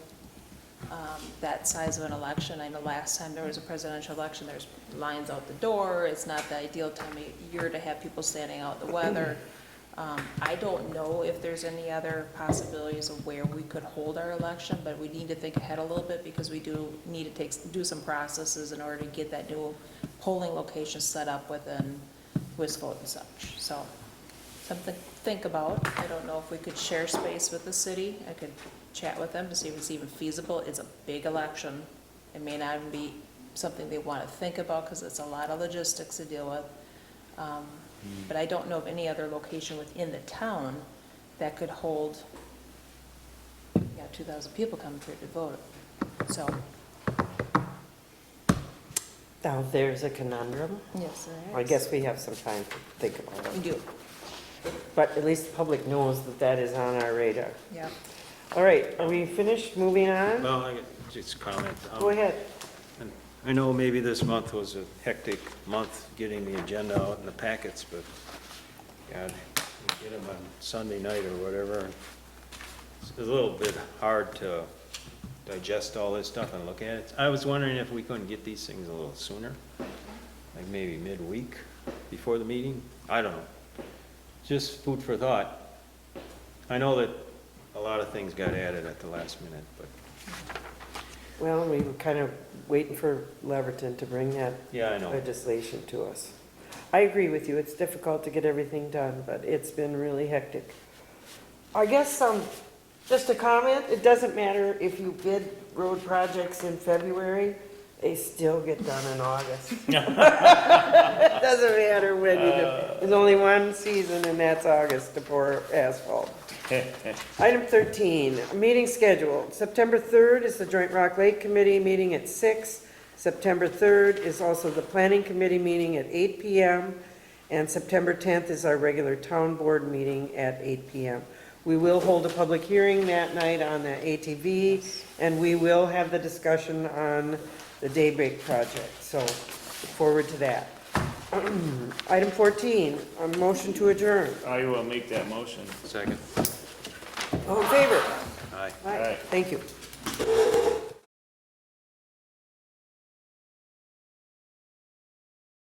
that size of an election. I know last time there was a presidential election, there's lines out the door, it's not the ideal time of year to have people standing out in the weather. I don't know if there's any other possibilities of where we could hold our election, but we need to think ahead a little bit because we do need to do some processes in order to get that new polling location set up within Wistful and such. So something to think about. I don't know if we could share space with the city. I could chat with them to see if it's even feasible. It's a big election. It may not even be something they want to think about because it's a lot of logistics to deal with. But I don't know of any other location within the town that could hold, 2,000 people coming through to vote. So, Now, there's a conundrum. yes, there is. I guess we have some time to think about We it. do, But at least the public knows that that is on our radar. yeah. All right, are we finished? Moving on? Well, I got just a comment. Go ahead. I know maybe this month was a hectic month getting the agenda out in the packets, but God, you get them on Sunday night or whatever. It's a little bit hard to digest all this stuff and look at it. I was wondering if we couldn't get these things a little sooner, like maybe midweek before the meeting. I don't know. Just food for thought. I know that a lot of things got added at the last minute, but Well, we were kind of waiting for Leverton to bring that yeah, I know. legislation to us. I agree with you, it's difficult to get everything done, but it's been really hectic. I guess, just a comment, it doesn't matter if you bid road projects in February, they still get done in August. It doesn't matter when you do, there's only one season and that's August to pour asphalt. Item 13, meeting schedule. September 3rd is the Joint Rock Lake Committee meeting at 6. September 3rd is also the Planning Committee meeting at 8 p.m. And September 10th is our regular Town Board meeting at 8 p.m. We will hold a public hearing that night on the ATV, and we will have the discussion on the Daybreak project. So, look forward to that. Item 14, a motion to adjourn. I will make that motion. Second. All in favor? Aye. Aye. Thank you.